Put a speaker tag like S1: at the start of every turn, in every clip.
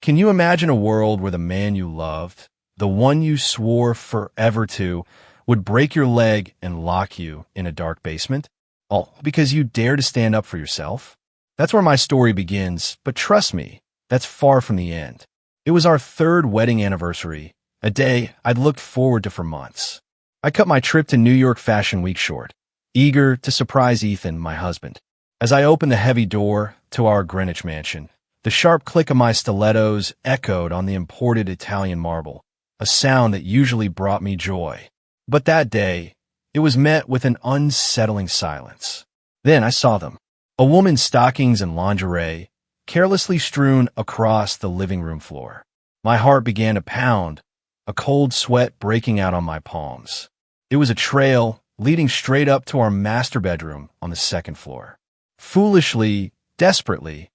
S1: Can you imagine a world where the man you loved, the one you swore forever to, would break your leg and lock you in a dark basement? All because you dare to stand up for yourself? That's where my story begins, but trust me, that's far from the end. It was our third wedding anniversary, a day I'd looked forward to for months. I cut my trip to New York Fashion Week short, eager to surprise Ethan, my husband. As I opened the heavy door to our Greenwich mansion, the sharp click of my stilettos echoed on the imported Italian marble, a sound that usually brought me joy. But that day, it was met with an unsettling silence. Then I saw them, a woman's stockings and lingerie, carelessly strewn across the living room floor. My heart began to pound, a cold sweat breaking out on my palms. It was a trail leading straight up to our master bedroom on the second floor. Foolishly, desperately,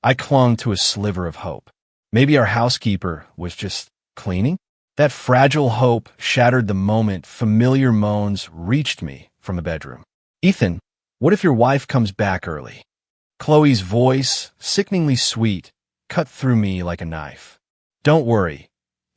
S1: I clung to a sliver of hope. Maybe our housekeeper was just cleaning? That fragile hope shattered the moment familiar moans reached me from the bedroom. "Ethan, what if your wife comes back early?" Chloe's voice, sickeningly sweet, cut through me like a knife. "Don't worry,"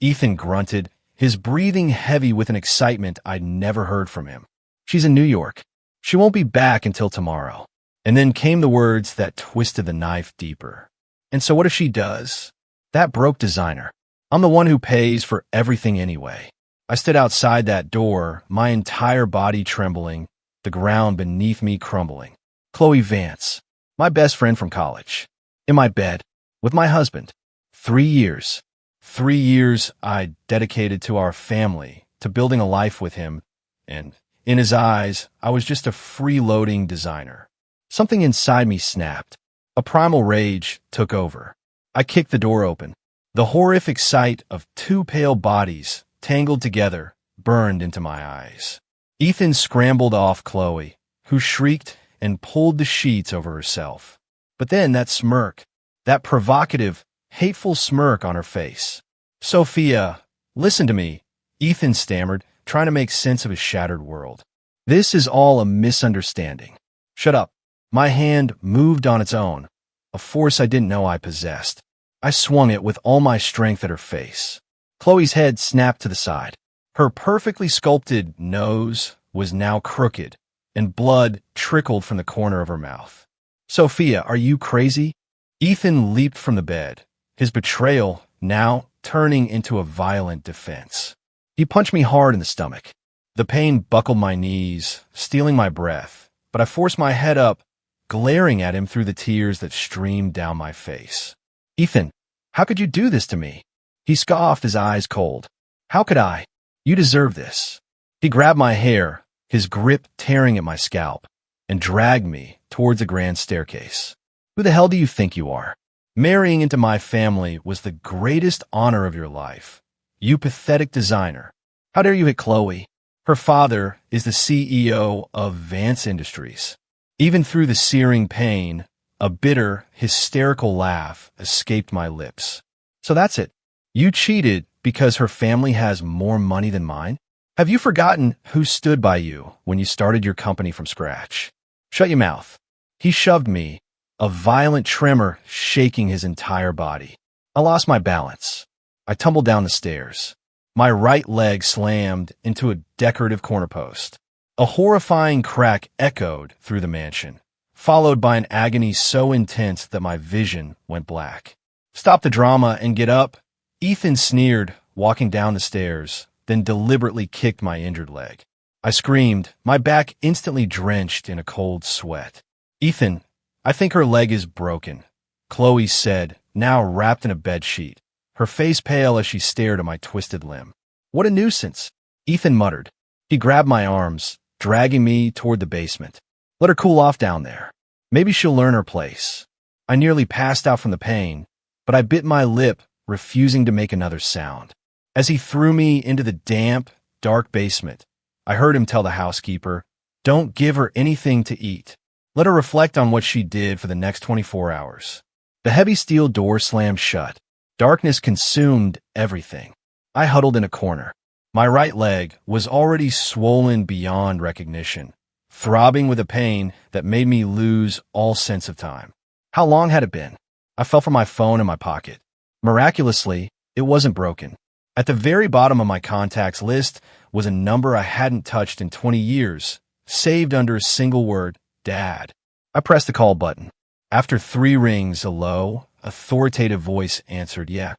S1: Ethan grunted, his breathing heavy with an excitement I'd never heard from him. "She's in New York. She won't be back until tomorrow." And then came the words that twisted the knife deeper. "And so what if she does?" That broke designer. I'm the one who pays for everything anyway. I stood outside that door, my entire body trembling, the ground beneath me crumbling. Chloe Vance, my best friend from college, in my bed, with my husband. 3 years. 3 years I dedicated to our family, to building a life with him, and in his eyes, I was just a freeloading designer. Something inside me snapped. A primal rage took over. I kicked the door open. The horrific sight of two pale bodies, tangled together, burned into my eyes. Ethan scrambled off Chloe, who shrieked and pulled the sheets over herself. But then that smirk, that provocative, hateful smirk on her face. "Sophia, listen to me," Ethan stammered, trying to make sense of his shattered world. "This is all a misunderstanding." "Shut up." My hand moved on its own, a force I didn't know I possessed. I swung it with all my strength at her face. Chloe's head snapped to the side. Her perfectly sculpted nose was now crooked, and blood trickled from the corner of her mouth. "Sophia, are you crazy?" Ethan leaped from the bed, his betrayal now turning into a violent defense. He punched me hard in the stomach. The pain buckled my knees, stealing my breath, but I forced my head up, glaring at him through the tears that streamed down my face. "Ethan, how could you do this to me?" He scoffed, his eyes cold. "How could I? You deserve this." He grabbed my hair, his grip tearing at my scalp, and dragged me towards the grand staircase. "Who the hell do you think you are? Marrying into my family was the greatest honor of your life. You pathetic designer. How dare you hit Chloe? Her father is the CEO of Vance Industries." Even through the searing pain, a bitter, hysterical laugh escaped my lips. "So that's it. You cheated because her family has more money than mine? Have you forgotten who stood by you when you started your company from scratch? Shut your mouth." He shoved me, a violent tremor shaking his entire body. I lost my balance. I tumbled down the stairs. My right leg slammed into a decorative corner post. A horrifying crack echoed through the mansion, followed by an agony so intense that my vision went black. "Stop the drama and get up," Ethan sneered, walking down the stairs, then deliberately kicked my injured leg. I screamed, my back instantly drenched in a cold sweat. "Ethan, I think her leg is broken," Chloe said, now wrapped in a bedsheet, her face pale as she stared at my twisted limb. "What a nuisance," Ethan muttered. He grabbed my arms, dragging me toward the basement. "Let her cool off down there. Maybe she'll learn her place." I nearly passed out from the pain, but I bit my lip, refusing to make another sound. As he threw me into the damp, dark basement, I heard him tell the housekeeper, "Don't give her anything to eat. Let her reflect on what she did for the next 24 hours. The heavy steel door slammed shut. Darkness consumed everything. I huddled in a corner. My right leg was already swollen beyond recognition, throbbing with a pain that made me lose all sense of time. How long had it been? I felt for my phone in my pocket. Miraculously, it wasn't broken. At the very bottom of my contacts list was a number I hadn't touched in 20 years, saved under a single word, Dad. I pressed the call button. After 3 rings, a low, authoritative voice answered, "Yeah."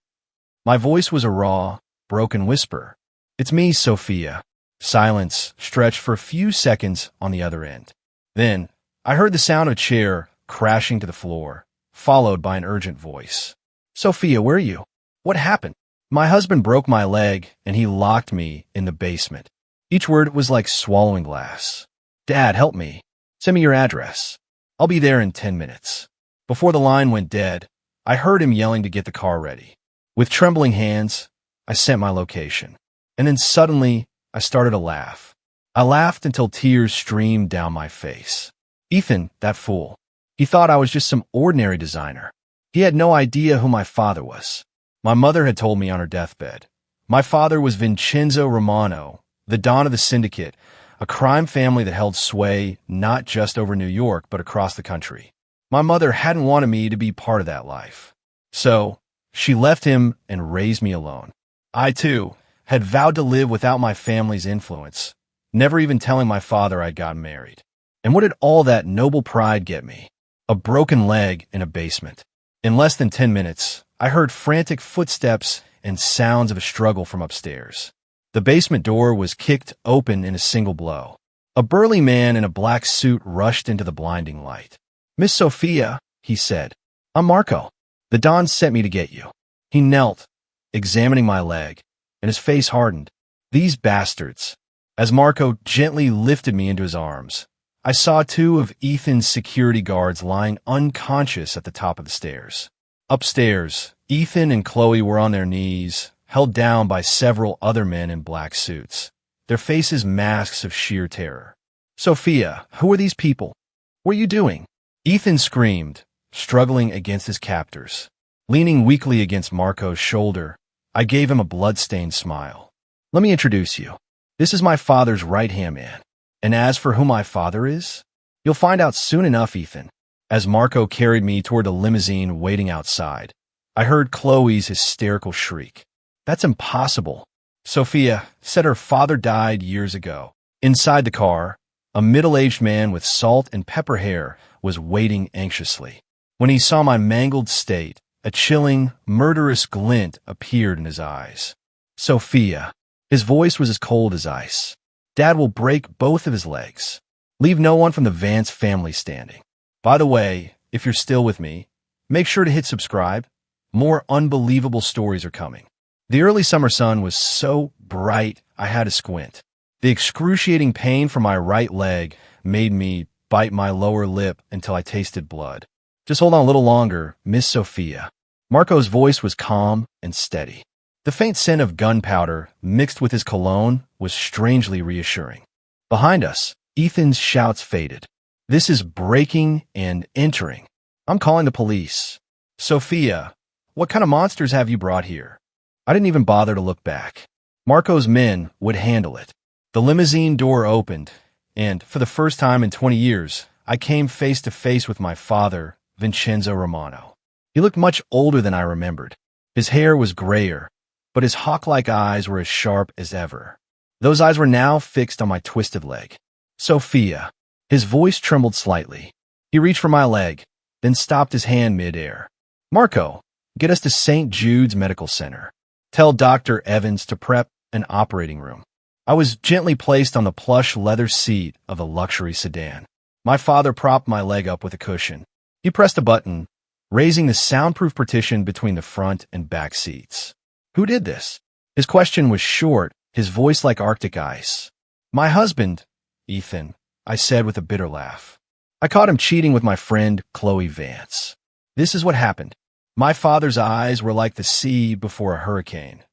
S1: My voice was a raw, broken whisper. "It's me, Sophia." Silence stretched for a few seconds on the other end. Then, I heard the sound of a chair crashing to the floor, followed by an urgent voice. "Sophia, where are you? What happened?" My husband broke my leg, and he locked me in the basement. Each word was like swallowing glass. "Dad, help me. Send me your address. I'll be there in 10 minutes. Before the line went dead, I heard him yelling to get the car ready. With trembling hands, I sent my location. And then suddenly, I started to laugh. I laughed until tears streamed down my face. Ethan, that fool. He thought I was just some ordinary designer. He had no idea who my father was. My mother had told me on her deathbed. My father was Vincenzo Romano, the Don of the Syndicate, a crime family that held sway not just over New York, but across the country. My mother hadn't wanted me to be part of that life. So, she left him and raised me alone. I, too, had vowed to live without my family's influence, never even telling my father I'd gotten married. And what did all that noble pride get me? A broken leg in a basement. In less than 10 minutes, I heard frantic footsteps and sounds of a struggle from upstairs. The basement door was kicked open in a single blow. A burly man in a black suit rushed into the blinding light. "Miss Sophia," he said. "I'm Marco. The Don sent me to get you." He knelt, examining my leg, and his face hardened. "These bastards." As Marco gently lifted me into his arms, I saw 2 of Ethan's security guards lying unconscious at the top of the stairs. Upstairs, Ethan and Chloe were on their knees, held down by several other men in black suits, their faces masks of sheer terror. "Sophia, who are these people? What are you doing?" Ethan screamed, struggling against his captors. Leaning weakly against Marco's shoulder, I gave him a blood-stained smile. "Let me introduce you. This is my father's right-hand man. And as for who my father is, you'll find out soon enough, Ethan." As Marco carried me toward the limousine waiting outside, I heard Chloe's hysterical shriek. "That's impossible. Sophia said her father died years ago." Inside the car, a middle-aged man with salt and pepper hair was waiting anxiously. When he saw my mangled state, a chilling, murderous glint appeared in his eyes. "Sophia." His voice was as cold as ice. "Dad will break both of his legs. Leave no one from the Vance family standing. By the way, if you're still with me, make sure to hit subscribe. More unbelievable stories are coming." The early summer sun was so bright I had to squint. The excruciating pain from my right leg made me bite my lower lip until I tasted blood. "Just hold on a little longer, Miss Sophia." Marco's voice was calm and steady. The faint scent of gunpowder mixed with his cologne was strangely reassuring. Behind us, Ethan's shouts faded. "This is breaking and entering. I'm calling the police." "Sophia, what kind of monsters have you brought here?" I didn't even bother to look back. Marco's men would handle it. The limousine door opened, and for the first time in 20 years, I came face to face with my father, Vincenzo Romano. He looked much older than I remembered. His hair was grayer, but his hawk-like eyes were as sharp as ever. Those eyes were now fixed on my twisted leg. "Sophia." His voice trembled slightly. He reached for my leg, then stopped his hand mid-air. "Marco, get us to St. Jude's Medical Center. Tell Dr. Evans to prep an operating room." I was gently placed on the plush leather seat of a luxury sedan. My father propped my leg up with a cushion. He pressed a button, raising the soundproof partition between the front and back seats. "Who did this?" His question was short, his voice like Arctic ice. "My husband, Ethan," I said with a bitter laugh. "I caught him cheating with my friend Chloe Vance. This is what happened. My father's eyes were like the sea before a hurricane,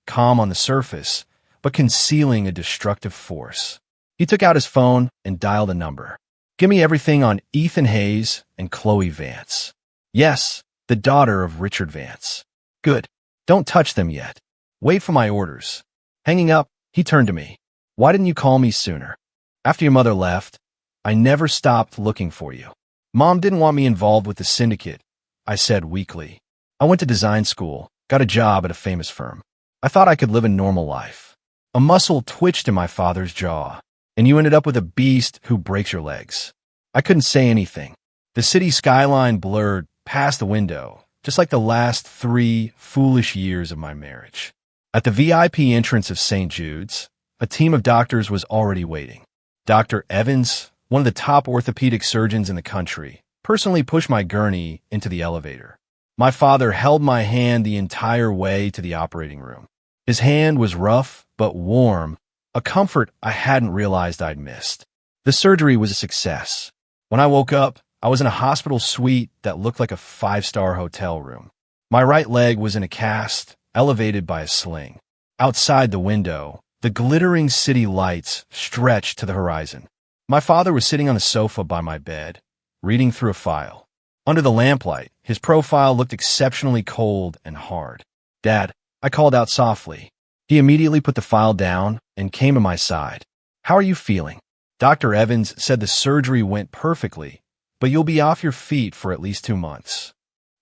S1: calm on the surface, but concealing a destructive force. He took out his phone and dialed a number. Give me everything on Ethan Hayes and Chloe Vance. Yes, the daughter of Richard Vance. Good. Don't touch them yet. Wait for my orders. Hanging up, he turned to me. Why didn't you call me sooner? After your mother left, I never stopped looking for you. Mom didn't want me involved with the syndicate, I said weakly. I went to design school, Got a job at a famous firm. I thought I could live a normal life. A muscle twitched in my father's jaw, and you ended up with a beast who breaks your legs. I couldn't say anything. The city skyline blurred past the window, just like the last 3 foolish years of my marriage. At the VIP entrance of St. Jude's, a team of doctors was already waiting. Dr. Evans, one of the top orthopedic surgeons in the country, personally pushed my gurney into the elevator. My father held my hand the entire way to the operating room. His hand was rough but warm, a comfort I hadn't realized I'd missed. The surgery was a success. When I woke up, I was in a hospital suite that looked like a 5-star hotel room. My right leg was in a cast, elevated by a sling. Outside the window, the glittering city lights stretched to the horizon. My father was sitting on a sofa by my bed, reading through a file. Under the lamplight, his profile looked exceptionally cold and hard. "Dad," I called out softly. He immediately put the file down and came to my side. "How are you feeling?" Dr. Evans said the surgery went perfectly, but you'll be off your feet for at least 2 months.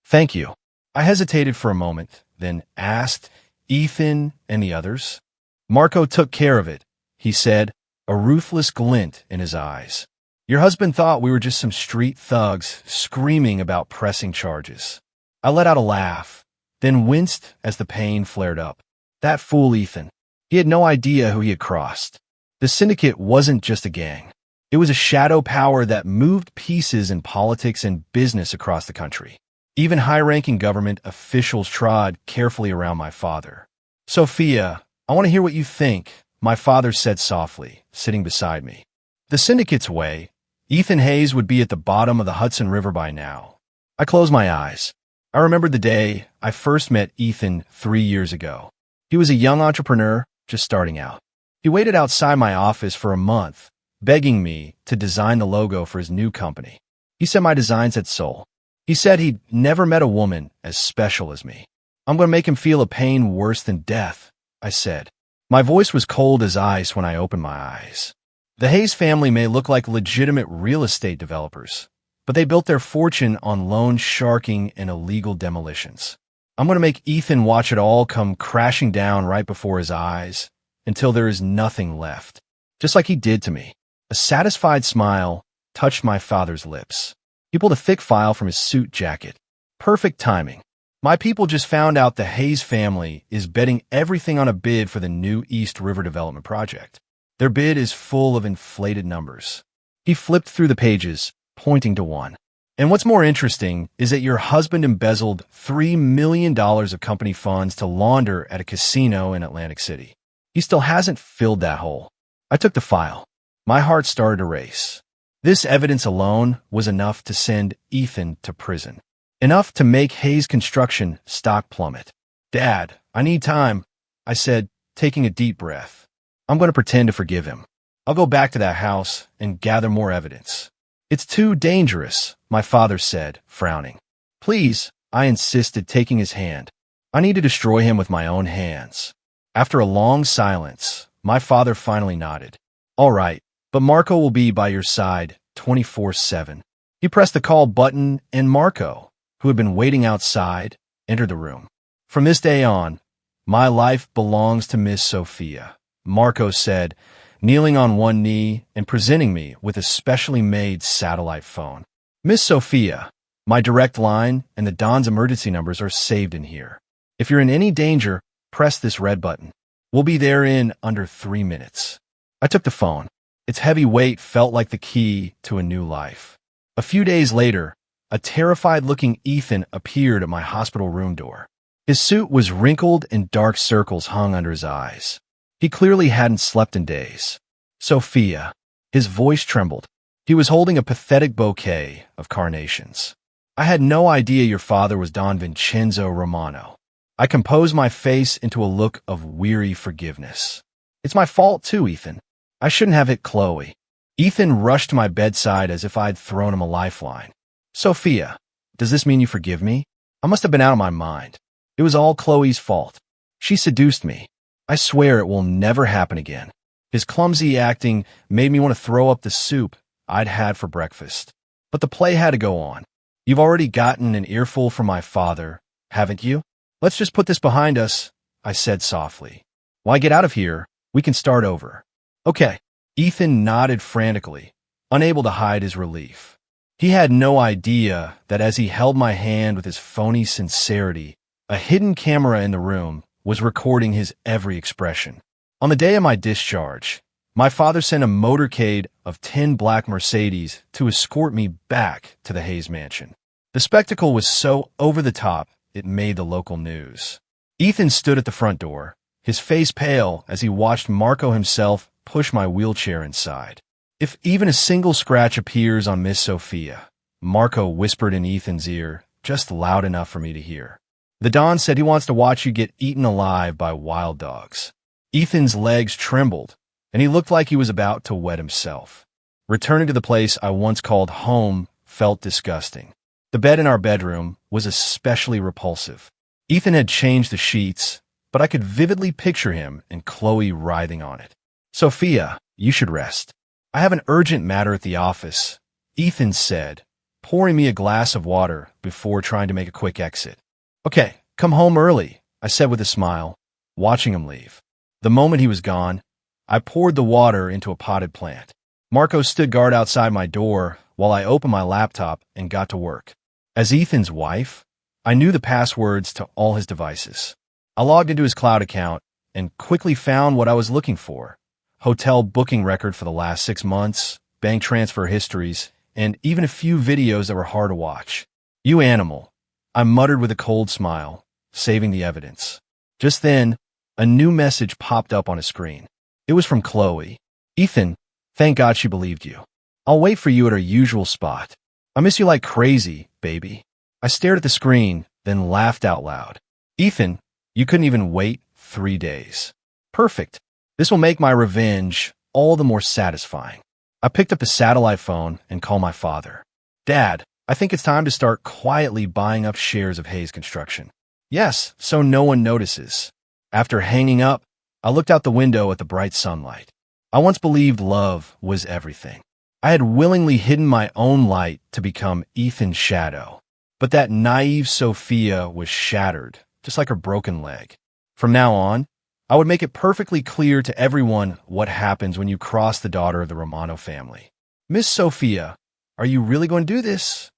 S1: "Thank you." I hesitated for a moment, then asked, "Ethan and the others?" "Marco took care of it," he said, a ruthless glint in his eyes. "Your husband thought we were just some street thugs screaming about pressing charges." I let out a laugh, then winced as the pain flared up. That fool Ethan. He had no idea who he had crossed. The syndicate wasn't just a gang. It was a shadow power that moved pieces in politics and business across the country. Even high-ranking government officials trod carefully around my father. "Sophia, I want to hear what you think," my father said softly, sitting beside me. The syndicate's way, Ethan Hayes would be at the bottom of the Hudson River by now. I closed my eyes. I remembered the day I first met Ethan 3 years ago. He was a young entrepreneur, just starting out. He waited outside my office for a month, begging me to design the logo for his new company. He said my designs had soul. He said he'd never met a woman as special as me. "I'm going to make him feel a pain worse than death," I said. My voice was cold as ice when I opened my eyes. The Hayes family may look like legitimate real estate developers, but they built their fortune on loan sharking and illegal demolitions. I'm going to make Ethan watch it all come crashing down right before his eyes until there is nothing left, just like he did to me. A satisfied smile touched my father's lips. He pulled a thick file from his suit jacket. Perfect timing. My people just found out the Hayes family is betting everything on a bid for the new East River Development Project. Their bid is full of inflated numbers. He flipped through the pages, pointing to one. "And what's more interesting is that your husband embezzled $3 million of company funds to launder at a casino in Atlantic City. He still hasn't filled that hole." I took the file. My heart started to race. This evidence alone was enough to send Ethan to prison. Enough to make Hayes Construction stock plummet. "Dad, I need time," I said, taking a deep breath. "I'm going to pretend to forgive him. I'll go back to that house and gather more evidence." "It's too dangerous," my father said, frowning. "Please," I insisted, taking his hand. "I need to destroy him with my own hands." After a long silence, my father finally nodded. "All right, but Marco will be by your side 24/7. He pressed the call button, and Marco, who had been waiting outside, entered the room. "From this day on, my life belongs to Miss Sophia," Marco said, kneeling on one knee and presenting me with a specially made satellite phone. "Miss Sophia, my direct line and the Don's emergency numbers are saved in here. If you're in any danger, press this red button. We'll be there in under 3 minutes." I took the phone. Its heavy weight felt like the key to a new life. A few days later, a terrified-looking Ethan appeared at my hospital room door. His suit was wrinkled and dark circles hung under his eyes. He clearly hadn't slept in days. "Sophia." His voice trembled. He was holding a pathetic bouquet of carnations. "I had no idea your father was Don Vincenzo Romano." I composed my face into a look of weary forgiveness. "It's my fault too, Ethan. I shouldn't have hit Chloe." Ethan rushed to my bedside as if I'd thrown him a lifeline. "Sophia, does this mean you forgive me? I must have been out of my mind. It was all Chloe's fault. She seduced me. I swear it will never happen again." His clumsy acting made me want to throw up the soup I'd had for breakfast. But the play had to go on. "You've already gotten an earful from my father, haven't you?" Let's just put this behind us, I said softly. Why get out of here? We can start over. Okay. Ethan nodded frantically, unable to hide his relief. He had no idea that as he held my hand with his phony sincerity, a hidden camera in the room was recording his every expression. On the day of my discharge, my father sent a motorcade of 10 black Mercedes to escort me back to the Hayes mansion. The spectacle was so over the top, it made the local news. Ethan stood at the front door, his face pale as he watched Marco himself push my wheelchair inside. If even a single scratch appears on Miss Sophia, Marco whispered in Ethan's ear, just loud enough for me to hear. The Don said he wants to watch you get eaten alive by wild dogs. Ethan's legs trembled, and he looked like he was about to wet himself. Returning to the place I once called home felt disgusting. The bed in our bedroom was especially repulsive. Ethan had changed the sheets, but I could vividly picture him and Chloe writhing on it. Sophia, you should rest. I have an urgent matter at the office, Ethan said, pouring me a glass of water before trying to make a quick exit. Okay, come home early, I said with a smile, watching him leave. The moment he was gone, I poured the water into a potted plant. Marco stood guard outside my door while I opened my laptop and got to work. As Ethan's wife, I knew the passwords to all his devices. I logged into his cloud account and quickly found what I was looking for: hotel booking record for the last 6 months, bank transfer histories, and even a few videos that were hard to watch. You animal, I muttered with a cold smile, saving the evidence. Just then, a new message popped up on his screen. It was from Chloe. Ethan, thank God she believed you. I'll wait for you at our usual spot. I miss you like crazy, baby. I stared at the screen, then laughed out loud. Ethan, you couldn't even wait 3 days. Perfect. This will make my revenge all the more satisfying. I picked up the satellite phone and called my father. Dad, I think it's time to start quietly buying up shares of Hayes Construction. Yes, so no one notices. After hanging up, I looked out the window at the bright sunlight. I once believed love was everything. I had willingly hidden my own light to become Ethan's shadow. But that naive Sophia was shattered, just like her broken leg. From now on, I would make it perfectly clear to everyone what happens when you cross the daughter of the Romano family. Miss Sophia, are you really going to do this?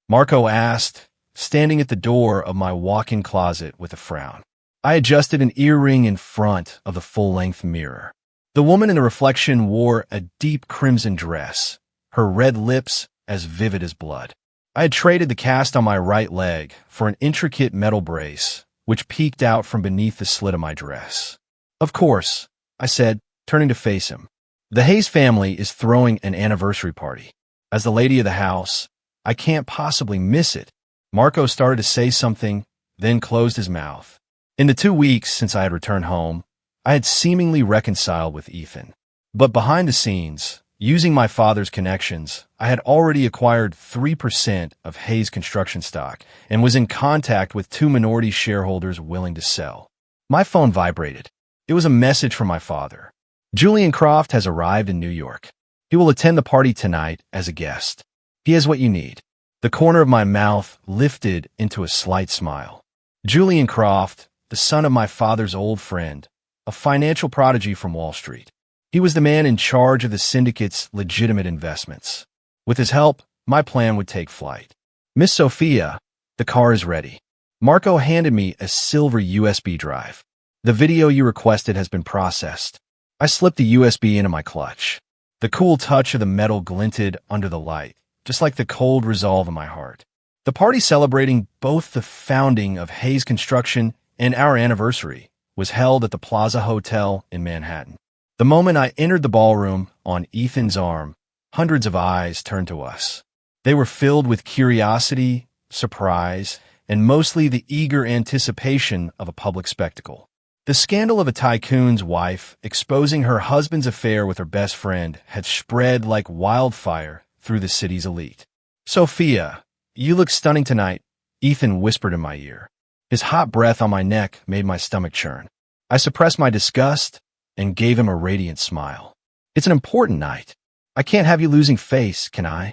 S1: Marco asked, standing at the door of my walk-in closet with a frown. I adjusted an earring in front of the full-length mirror. The woman in the reflection wore a deep crimson dress, her red lips as vivid as blood. I had traded the cast on my right leg for an intricate metal brace, which peeked out from beneath the slit of my dress. Of course, I said, turning to face him. The Hayes family is throwing an anniversary party. As the lady of the house, I can't possibly miss it. Marco started to say something, then closed his mouth. In the 2 weeks since I had returned home, I had seemingly reconciled with Ethan. But behind the scenes, using my father's connections, I had already acquired 3% of Hayes Construction stock and was in contact with 2 minority shareholders willing to sell. My phone vibrated. It was a message from my father. Julian Croft has arrived in New York. He will attend the party tonight as a guest. He has what you need. The corner of my mouth lifted into a slight smile. Julian Croft, the son of my father's old friend, a financial prodigy from Wall Street. He was the man in charge of the syndicate's legitimate investments. With his help, my plan would take flight. Miss Sophia, the car is ready. Marco handed me a silver USB drive. The video you requested has been processed. I slipped the USB into my clutch. The cool touch of the metal glinted under the light, just like the cold resolve in my heart. The party celebrating both the founding of Hayes Construction and our anniversary was held at the Plaza Hotel in Manhattan. The moment I entered the ballroom on Ethan's arm, hundreds of eyes turned to us. They were filled with curiosity, surprise, and mostly the eager anticipation of a public spectacle. The scandal of a tycoon's wife exposing her husband's affair with her best friend had spread like wildfire through the city's elite. Sophia, you look stunning tonight, Ethan whispered in my ear. His hot breath on my neck made my stomach churn. I suppressed my disgust and gave him a radiant smile. It's an important night. I can't have you losing face, can I?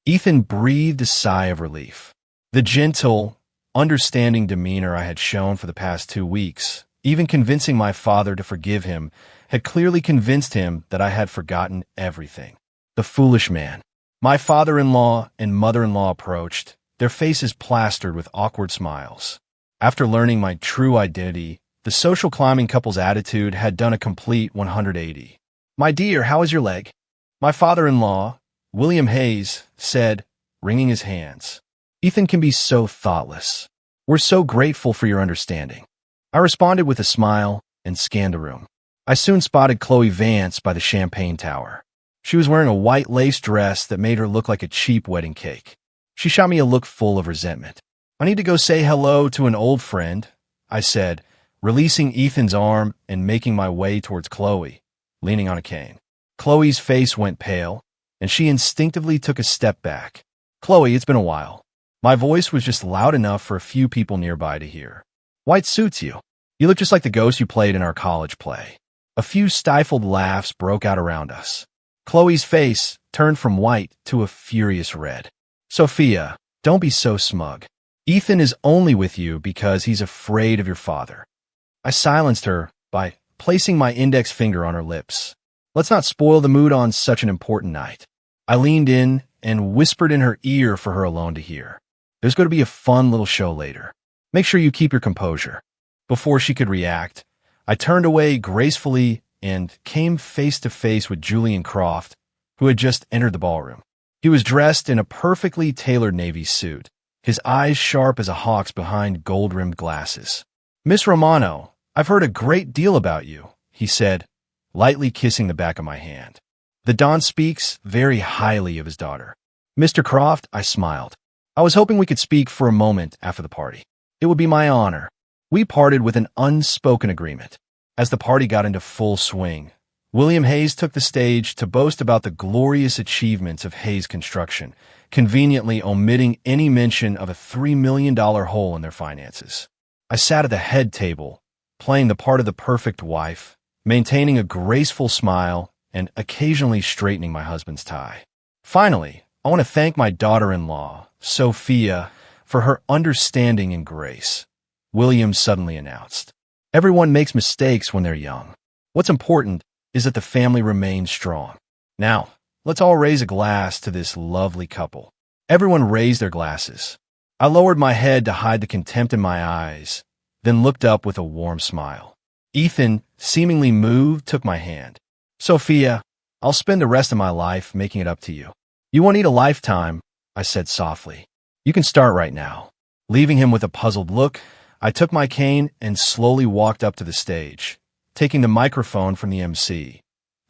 S1: Ethan breathed a sigh of relief. The gentle, understanding demeanor I had shown for the past 2 weeks, even convincing my father to forgive him, had clearly convinced him that I had forgotten everything. The foolish man. My father-in-law and mother-in-law approached, their faces plastered with awkward smiles. After learning my true identity, the social climbing couple's attitude had done a complete 180. "My dear, how is your leg?" My father-in-law, William Hayes, said, wringing his hands. "Ethan can be so thoughtless. We're so grateful for your understanding." I responded with a smile and scanned the room. I soon spotted Chloe Vance by the champagne tower. She was wearing a white lace dress that made her look like a cheap wedding cake. She shot me a look full of resentment. "I need to go say hello to an old friend," I said, releasing Ethan's arm and making my way towards Chloe, leaning on a cane. Chloe's face went pale, and she instinctively took a step back. "Chloe, it's been a while." My voice was just loud enough for a few people nearby to hear. "White suits you. You look just like the ghost you played in our college play." A few stifled laughs broke out around us. Chloe's face turned from white to a furious red. "Sophia, don't be so smug. Ethan is only with you because he's afraid of your father." I silenced her by placing my index finger on her lips. "Let's not spoil the mood on such an important night." I leaned in and whispered in her ear for her alone to hear. "There's going to be a fun little show later. Make sure you keep your composure." Before she could react, I turned away gracefully and came face to face with Julian Croft, who had just entered the ballroom. He was dressed in a perfectly tailored navy suit, his eyes sharp as a hawk's behind gold-rimmed glasses. "Miss Romano, I've heard a great deal about you," he said, lightly kissing the back of my hand. "The Don speaks very highly of his daughter." "Mr. Croft," I smiled. "I was hoping we could speak for a moment after the party." "It would be my honor." We parted with an unspoken agreement. As the party got into full swing, William Hayes took the stage to boast about the glorious achievements of Hayes Construction, conveniently omitting any mention of a $3 million hole in their finances. I sat at the head table, playing the part of the perfect wife, maintaining a graceful smile and occasionally straightening my husband's tie. "Finally, I want to thank my daughter-in-law, Sophia, for her understanding and grace," William suddenly announced. "Everyone makes mistakes when they're young. What's important is that the family remains strong. Now, let's all raise a glass to this lovely couple." Everyone raised their glasses. I lowered my head to hide the contempt in my eyes, then looked up with a warm smile. Ethan, seemingly moved, took my hand. "Sophia, I'll spend the rest of my life making it up to you." "You won't need a lifetime," I said softly. "You can start right now." Leaving him with a puzzled look, I took my cane and slowly walked up to the stage, taking the microphone from the MC.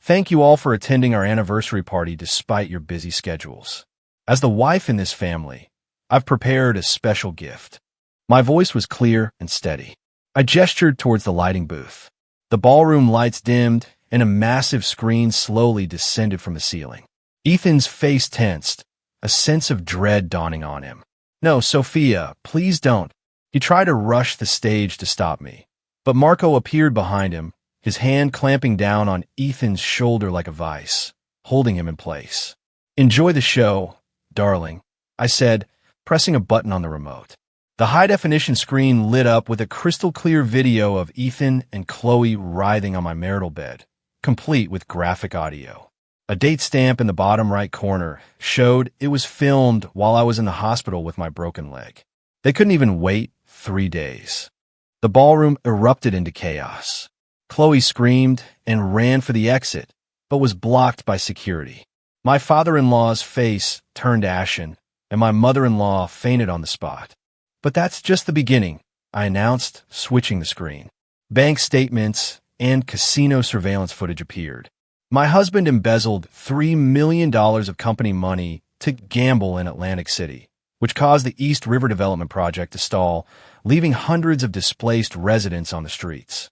S1: "Thank you all for attending our anniversary party despite your busy schedules. As the wife in this family, I've prepared a special gift." My voice was clear and steady. I gestured towards the lighting booth. The ballroom lights dimmed, and a massive screen slowly descended from the ceiling. Ethan's face tensed, a sense of dread dawning on him. "No, Sophia, please don't." He tried to rush the stage to stop me, but Marco appeared behind him, his hand clamping down on Ethan's shoulder like a vice, holding him in place. "Enjoy the show, darling," I said, pressing a button on the remote. The high-definition screen lit up with a crystal-clear video of Ethan and Chloe writhing on my marital bed, complete with graphic audio. A date stamp in the bottom right corner showed it was filmed while I was in the hospital with my broken leg. They couldn't even wait 3 days. The ballroom erupted into chaos. Chloe screamed and ran for the exit, but was blocked by security. My father-in-law's face turned ashen, and my mother-in-law fainted on the spot. "But that's just the beginning," I announced, switching the screen. Bank statements and casino surveillance footage appeared. My husband embezzled $3 million of company money to gamble in Atlantic City, which caused the East River Development Project to stall, leaving hundreds of displaced residents on the streets.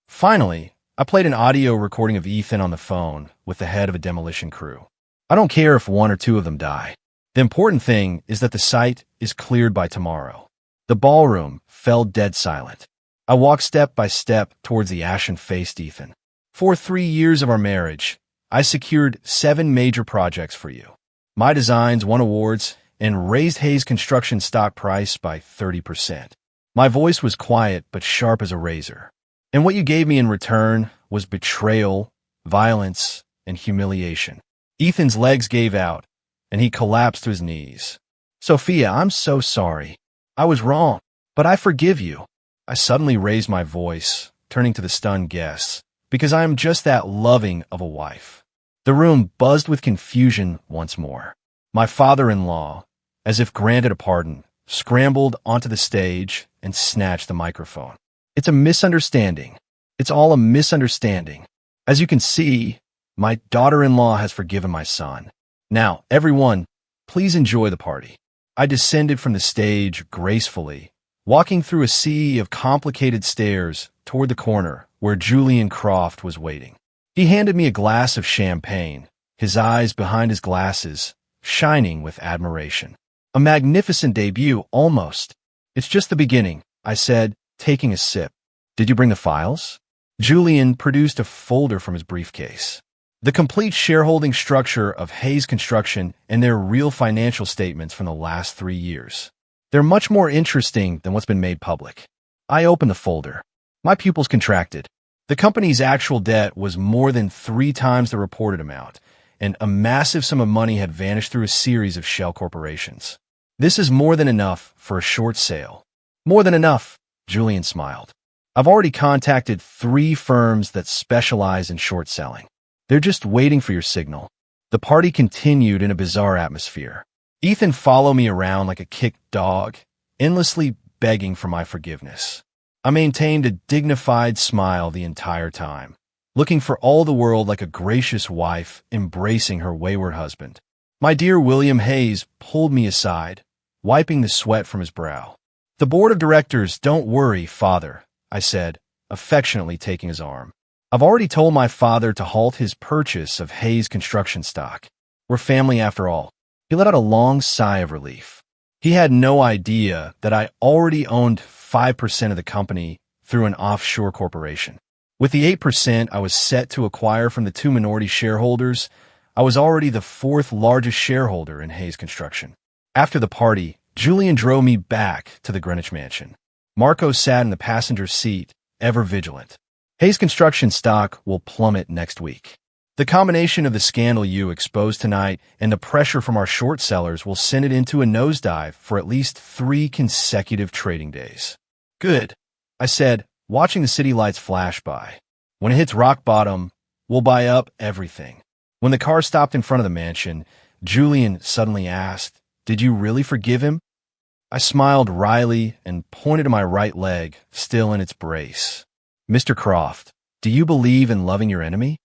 S1: Finally, I played an audio recording of Ethan on the phone with the head of a demolition crew. "I don't care if 1 or 2 of them die. The important thing is that the site is cleared by tomorrow." The ballroom fell dead silent. I walked step by step towards the ashen-faced Ethan. "For 3 years of our marriage, I secured 7 major projects for you. My designs won awards, and raised Hayes Construction stock price by 30%. My voice was quiet but sharp as a razor. And what you gave me in return was betrayal, violence, and humiliation. Ethan's legs gave out, and he collapsed to his knees. Sophia, I'm so sorry. I was wrong, but I forgive you. I suddenly raised my voice, turning to the stunned guests, because I am just that loving of a wife. The room buzzed with confusion once more. My father-in-law, as if granted a pardon, scrambled onto the stage and snatched the microphone. It's a misunderstanding. It's all a misunderstanding. As you can see, my daughter-in-law has forgiven my son. Now, everyone, please enjoy the party. I descended from the stage gracefully, walking through a sea of complicated stairs toward the corner where Julian Croft was waiting. He handed me a glass of champagne, his eyes behind his glasses, shining with admiration. A magnificent debut, almost. It's just the beginning, I said, taking a sip. Did you bring the files? Julian produced a folder from his briefcase. The complete shareholding structure of Hayes Construction and their real financial statements from the last 3 years. They're much more interesting than what's been made public. I opened the folder. My pupils contracted. The company's actual debt was more than 3 times the reported amount, and a massive sum of money had vanished through a series of shell corporations. This is more than enough for a short sale. More than enough, Julian smiled. I've already contacted 3 firms that specialize in short selling. They're just waiting for your signal. The party continued in a bizarre atmosphere. Ethan followed me around like a kicked dog, endlessly begging for my forgiveness. I maintained a dignified smile the entire time, looking for all the world like a gracious wife embracing her wayward husband. My dear William Hayes pulled me aside, wiping the sweat from his brow. The board of directors, don't worry, father, I said, affectionately taking his arm. I've already told my father to halt his purchase of Hayes Construction stock. We're family after all. He let out a long sigh of relief. He had no idea that I already owned 5% of the company through an offshore corporation. With the 8% I was set to acquire from the 2 minority shareholders, I was already the 4th largest shareholder in Hayes Construction. After the party, Julian drove me back to the Greenwich mansion. Marco sat in the passenger seat, ever vigilant. Hayes Construction stock will plummet next week. The combination of the scandal you exposed tonight and the pressure from our short sellers will send it into a nosedive for at least 3 consecutive trading days. Good, I said, watching the city lights flash by. When it hits rock bottom, we'll buy up everything. When the car stopped in front of the mansion, Julian suddenly asked, "Did you really forgive him?" I smiled wryly and pointed to my right leg, still in its brace. "Mr. Croft, do you believe in loving your enemy?"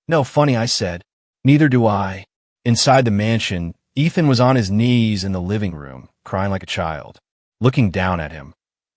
S1: "No, funny," I said. "Neither do I." Inside the mansion, Ethan was on his knees in the living room, crying like a child. Looking down at him,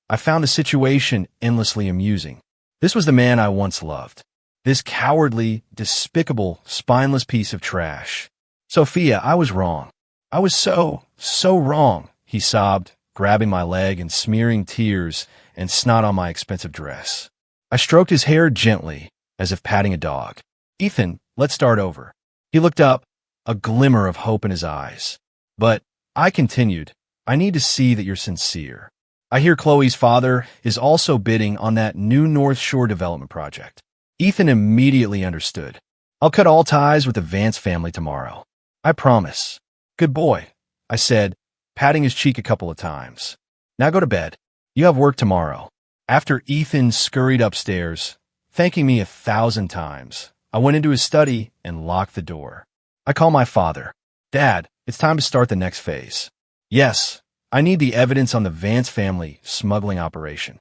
S1: I found the situation endlessly amusing. This was the man I once loved. This cowardly, despicable, spineless piece of trash. "Sophia, I was wrong. I was so wrong," he sobbed, grabbing my leg and smearing tears and snot on my expensive dress. I stroked his hair gently, as if patting a dog. "Ethan, let's start over." He looked up, a glimmer of hope in his eyes. "But," I continued, "I need to see that you're sincere. I hear Chloe's father is also bidding on that new North Shore development project." Ethan immediately understood. "I'll cut all ties with the Vance family tomorrow. I promise." "Good boy," I said, patting his cheek a couple of times. "Now go to bed. You have work tomorrow." After Ethan scurried upstairs, thanking me 1,000 times, I went into his study and locked the door. I called my father. "Dad, it's time to start the next phase." "Yes, I need the evidence on the Vance family smuggling operation."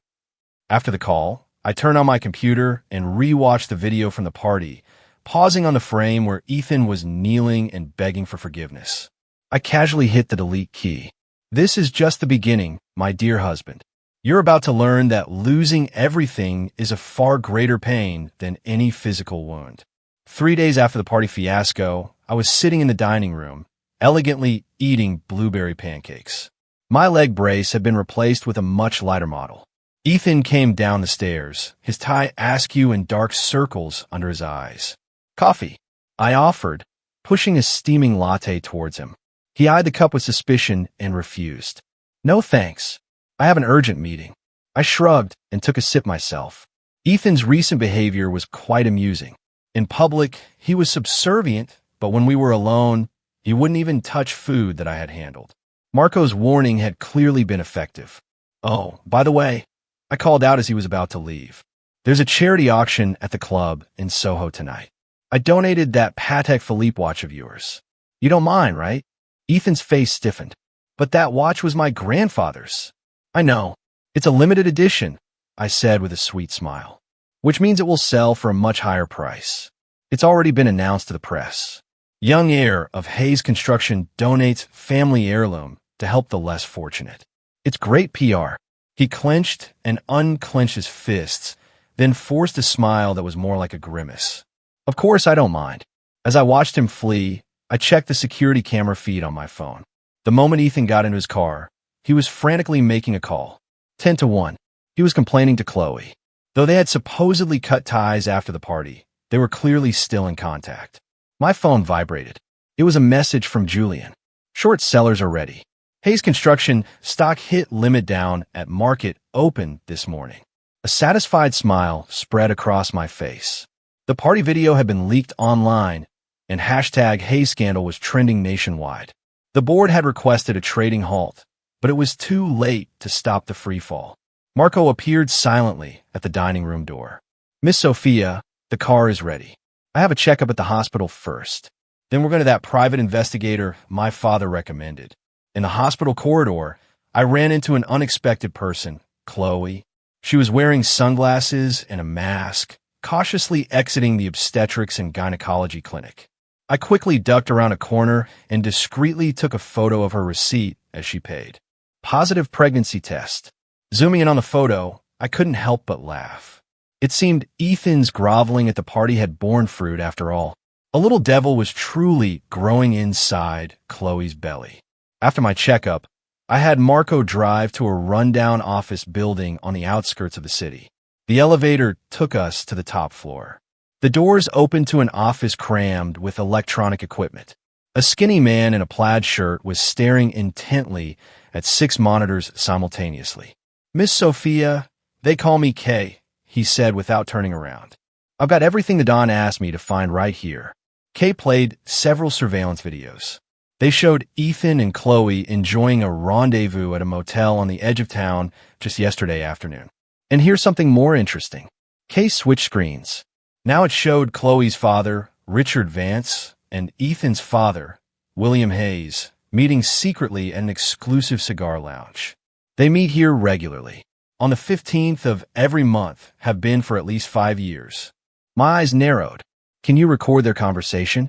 S1: After the call, I turned on my computer and rewatched the video from the party, pausing on the frame where Ethan was kneeling and begging for forgiveness. I casually hit the delete key. "This is just the beginning, my dear husband. You're about to learn that losing everything is a far greater pain than any physical wound." 3 days after the party fiasco, I was sitting in the dining room, elegantly eating blueberry pancakes. My leg brace had been replaced with a much lighter model. Ethan came down the stairs, his tie askew and dark circles under his eyes. "Coffee," I offered, pushing a steaming latte towards him. He eyed the cup with suspicion and refused. No thanks. I have an urgent meeting. I shrugged and took a sip myself. Ethan's recent behavior was quite amusing. In public, he was subservient, but when we were alone, he wouldn't even touch food that I had handled. Marco's warning had clearly been effective. Oh, by the way, I called out as he was about to leave. There's a charity auction at the club in Soho tonight. I donated that Patek Philippe watch of yours. You don't mind, right? Ethan's face stiffened. But that watch was my grandfather's. I know. It's a limited edition, I said with a sweet smile. Which means it will sell for a much higher price. It's already been announced to the press. Young heir of Hayes Construction donates family heirloom to help the less fortunate. It's great PR. He clenched and unclenched his fists, then forced a smile that was more like a grimace. Of course I don't mind. As I watched him flee, I checked the security camera feed on my phone. The moment Ethan got into his car, he was frantically making a call. 10 to 1. He was complaining to Chloe. Though they had supposedly cut ties after the party, they were clearly still in contact. My phone vibrated. It was a message from Julian. Short sellers are ready. Hayes Construction stock hit limit down at market open this morning. A satisfied smile spread across my face. The party video had been leaked online, and hashtag Hayes Scandal was trending nationwide. The board had requested a trading halt, but it was too late to stop the freefall. Marco appeared silently at the dining room door. Miss Sophia, the car is ready. I have a checkup at the hospital first. Then we're going to that private investigator my father recommended. In the hospital corridor, I ran into an unexpected person, Chloe. She was wearing sunglasses and a mask, cautiously exiting the obstetrics and gynecology clinic. I quickly ducked around a corner and discreetly took a photo of her receipt as she paid. Positive pregnancy test. Zooming in on the photo, I couldn't help but laugh. It seemed Ethan's groveling at the party had borne fruit after all. A little devil was truly growing inside Chloe's belly. After my checkup, I had Marco drive to a rundown office building on the outskirts of the city. The elevator took us to the top floor. The doors opened to an office crammed with electronic equipment. A skinny man in a plaid shirt was staring intently at 6 monitors simultaneously. Miss Sophia, they call me Kay, he said without turning around. I've got everything the Don asked me to find right here. Kay played several surveillance videos. They showed Ethan and Chloe enjoying a rendezvous at a motel on the edge of town just yesterday afternoon. And here's something more interesting. Kay switched screens. Now it showed Chloe's father, Richard Vance, and Ethan's father, William Hayes, meeting secretly at an exclusive cigar lounge. They meet here regularly. On the 15th of every month, have been for at least 5 years. My eyes narrowed. Can you record their conversation?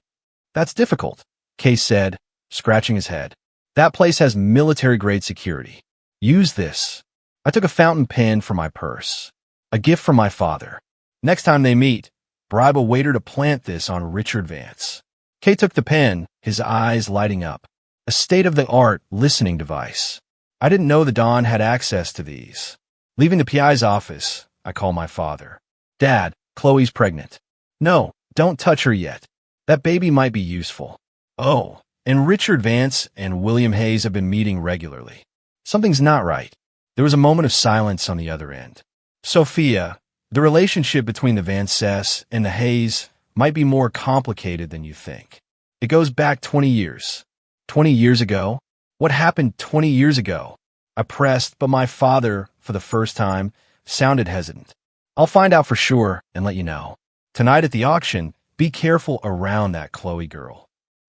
S1: That's difficult, Kay said, scratching his head. That place has military-grade security. Use this. I took a fountain pen from my purse. A gift from my father. Next time they meet, bribe a waiter to plant this on Richard Vance. Kay took the pen, his eyes lighting up. A state-of-the-art listening device. I didn't know the Don had access to these. Leaving the PI's office, I called my father. Dad, Chloe's pregnant. No, don't touch her yet. That baby might be useful. Oh, and Richard Vance and William Hayes have been meeting regularly. Something's not right. There was a moment of silence on the other end. Sophia, the relationship between the Vances and the Hayes might be more complicated than you think. It goes back 20 years. 20 years ago? What happened 20 years ago? I pressed, but my father, for the first time, sounded hesitant. I'll find out for sure and let you know. Tonight at the auction, be careful around that Chloe girl.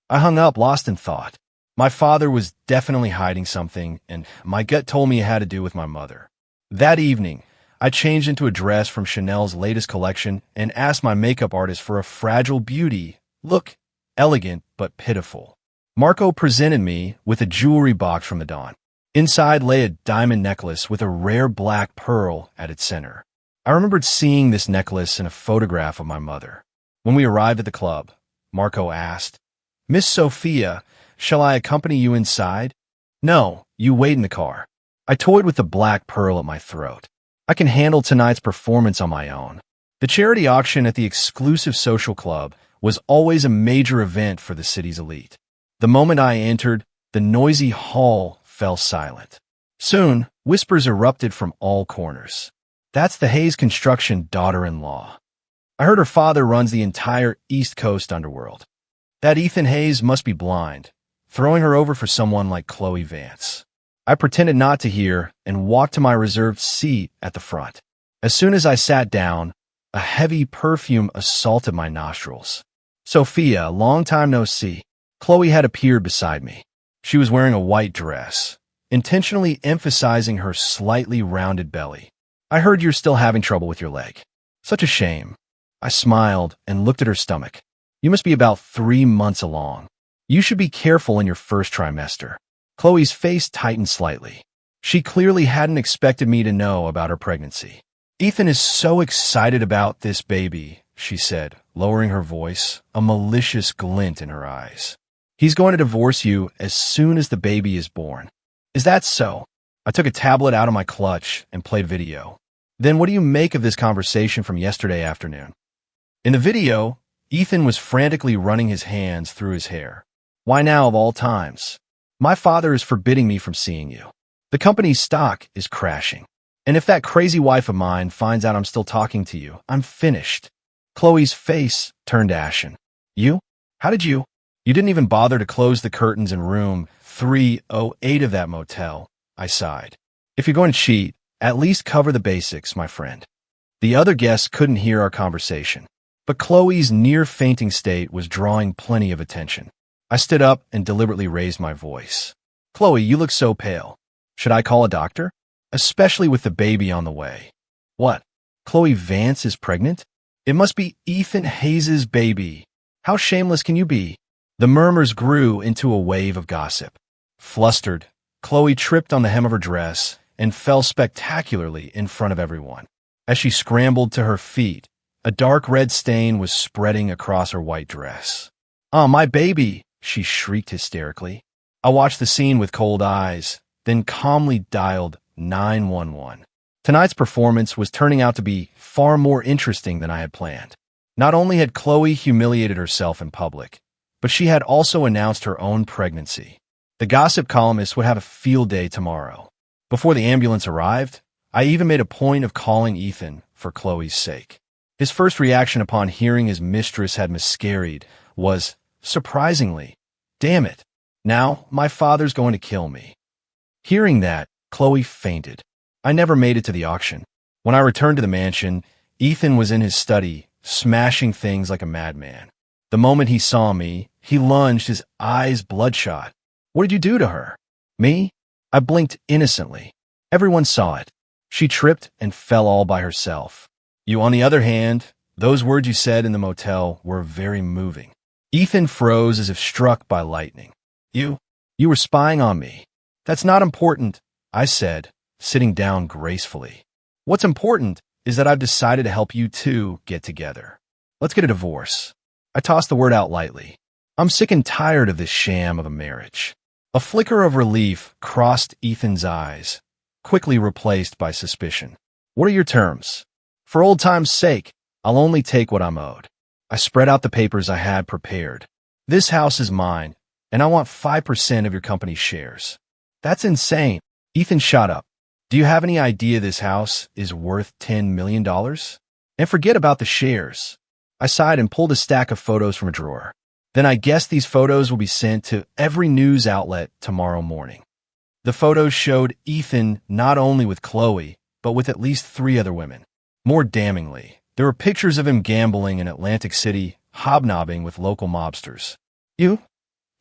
S1: I hung up, lost in thought. My father was definitely hiding something, and my gut told me it had to do with my mother. That evening, I changed into a dress from Chanel's latest collection and asked my makeup artist for a fragile beauty look, elegant but pitiful. Marco presented me with a jewelry box from the Don. Inside lay a diamond necklace with a rare black pearl at its center. I remembered seeing this necklace in a photograph of my mother. When we arrived at the club, Marco asked, Miss Sophia, shall I accompany you inside? No, you wait in the car. I toyed with the black pearl at my throat. I can handle tonight's performance on my own. The charity auction at the exclusive social club was always a major event for the city's elite. The moment I entered, The noisy hall fell silent. Soon, whispers erupted from all corners. That's the Hayes Construction daughter-in-law. I heard her father runs the entire East Coast underworld. That Ethan Hayes must be blind, throwing her over for someone like Chloe Vance. I pretended not to hear and walked to my reserved seat at the front. As soon as I sat down, a heavy perfume assaulted my nostrils. Sophia, long time no see. Chloe had appeared beside me. She was wearing a white dress, intentionally emphasizing her slightly rounded belly. I heard you're still having trouble with your leg. Such a shame. I smiled and looked at her stomach. You must be about 3 months along. You should be careful in your first trimester. Chloe's face tightened slightly. She clearly hadn't expected me to know about her pregnancy. Ethan is so excited about this baby, she said, lowering her voice, a malicious glint in her eyes. He's going to divorce you as soon as the baby is born. Is that so? I took a tablet out of my clutch and played video. Then what do you make of this conversation from yesterday afternoon? In the video, Ethan was frantically running his hands through his hair. Why now of all times? My father is forbidding me from seeing you. The company's stock is crashing. And if that crazy wife of mine finds out I'm still talking to you, I'm finished. Chloe's face turned ashen. You? How did you? You didn't even bother to close the curtains in room 308 of that motel, I sighed. If you're going to cheat, at least cover the basics, my friend. The other guests couldn't hear our conversation, but Chloe's near-fainting state was drawing plenty of attention. I stood up and deliberately raised my voice. Chloe, you look so pale. Should I call a doctor? Especially with the baby on the way. What? Chloe Vance is pregnant? It must be Ethan Hayes' baby. How shameless can you be? The murmurs grew into a wave of gossip. Flustered, Chloe tripped on the hem of her dress and fell spectacularly in front of everyone. As she scrambled to her feet, a dark red stain was spreading across her white dress. "Ah, my baby!" she shrieked hysterically. I watched the scene with cold eyes, then calmly dialed 911. Tonight's performance was turning out to be far more interesting than I had planned. Not only had Chloe humiliated herself in public, but she had also announced her own pregnancy. The gossip columnist would have a field day tomorrow. Before the ambulance arrived, I even made a point of calling Ethan for Chloe's sake. His first reaction upon hearing his mistress had miscarried was, surprisingly, "Damn it, now my father's going to kill me." Hearing that, Chloe fainted. I never made it to the auction. When I returned to the mansion, Ethan was in his study, smashing things like a madman. The moment he saw me, he lunged, his eyes bloodshot. "What did you do to her?" "Me?" I blinked innocently. Everyone saw it. She tripped and fell all by herself. You, on the other hand, those words you said in the motel were very moving. Ethan froze as if struck by lightning. You were spying on me." "That's not important," I said, sitting down gracefully. "What's important is that I've decided to help you two get together. Let's get a divorce." I tossed the word out lightly. I'm sick and tired of this sham of a marriage. A flicker of relief crossed Ethan's eyes, quickly replaced by suspicion. "What are your terms?" "For old time's sake, I'll only take what I'm owed." I spread out the papers I had prepared. "This house is mine, and I want 5% of your company's shares." "That's insane." Ethan shot up. "Do you have any idea this house is worth $10 million? And forget about the shares." I sighed and pulled a stack of photos from a drawer. "Then I guess these photos will be sent to every news outlet tomorrow morning." The photos showed Ethan not only with Chloe, but with at least 3 other women. More damningly, there were pictures of him gambling in Atlantic City, hobnobbing with local mobsters. "You?"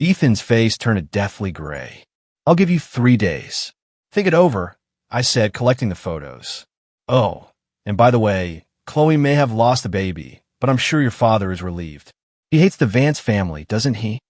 S1: Ethan's face turned a deathly gray. "I'll give you 3 days. Think it over," I said, collecting the photos. "Oh, and by the way, Chloe may have lost a baby, but I'm sure your father is relieved. He hates the Vance family, doesn't he?"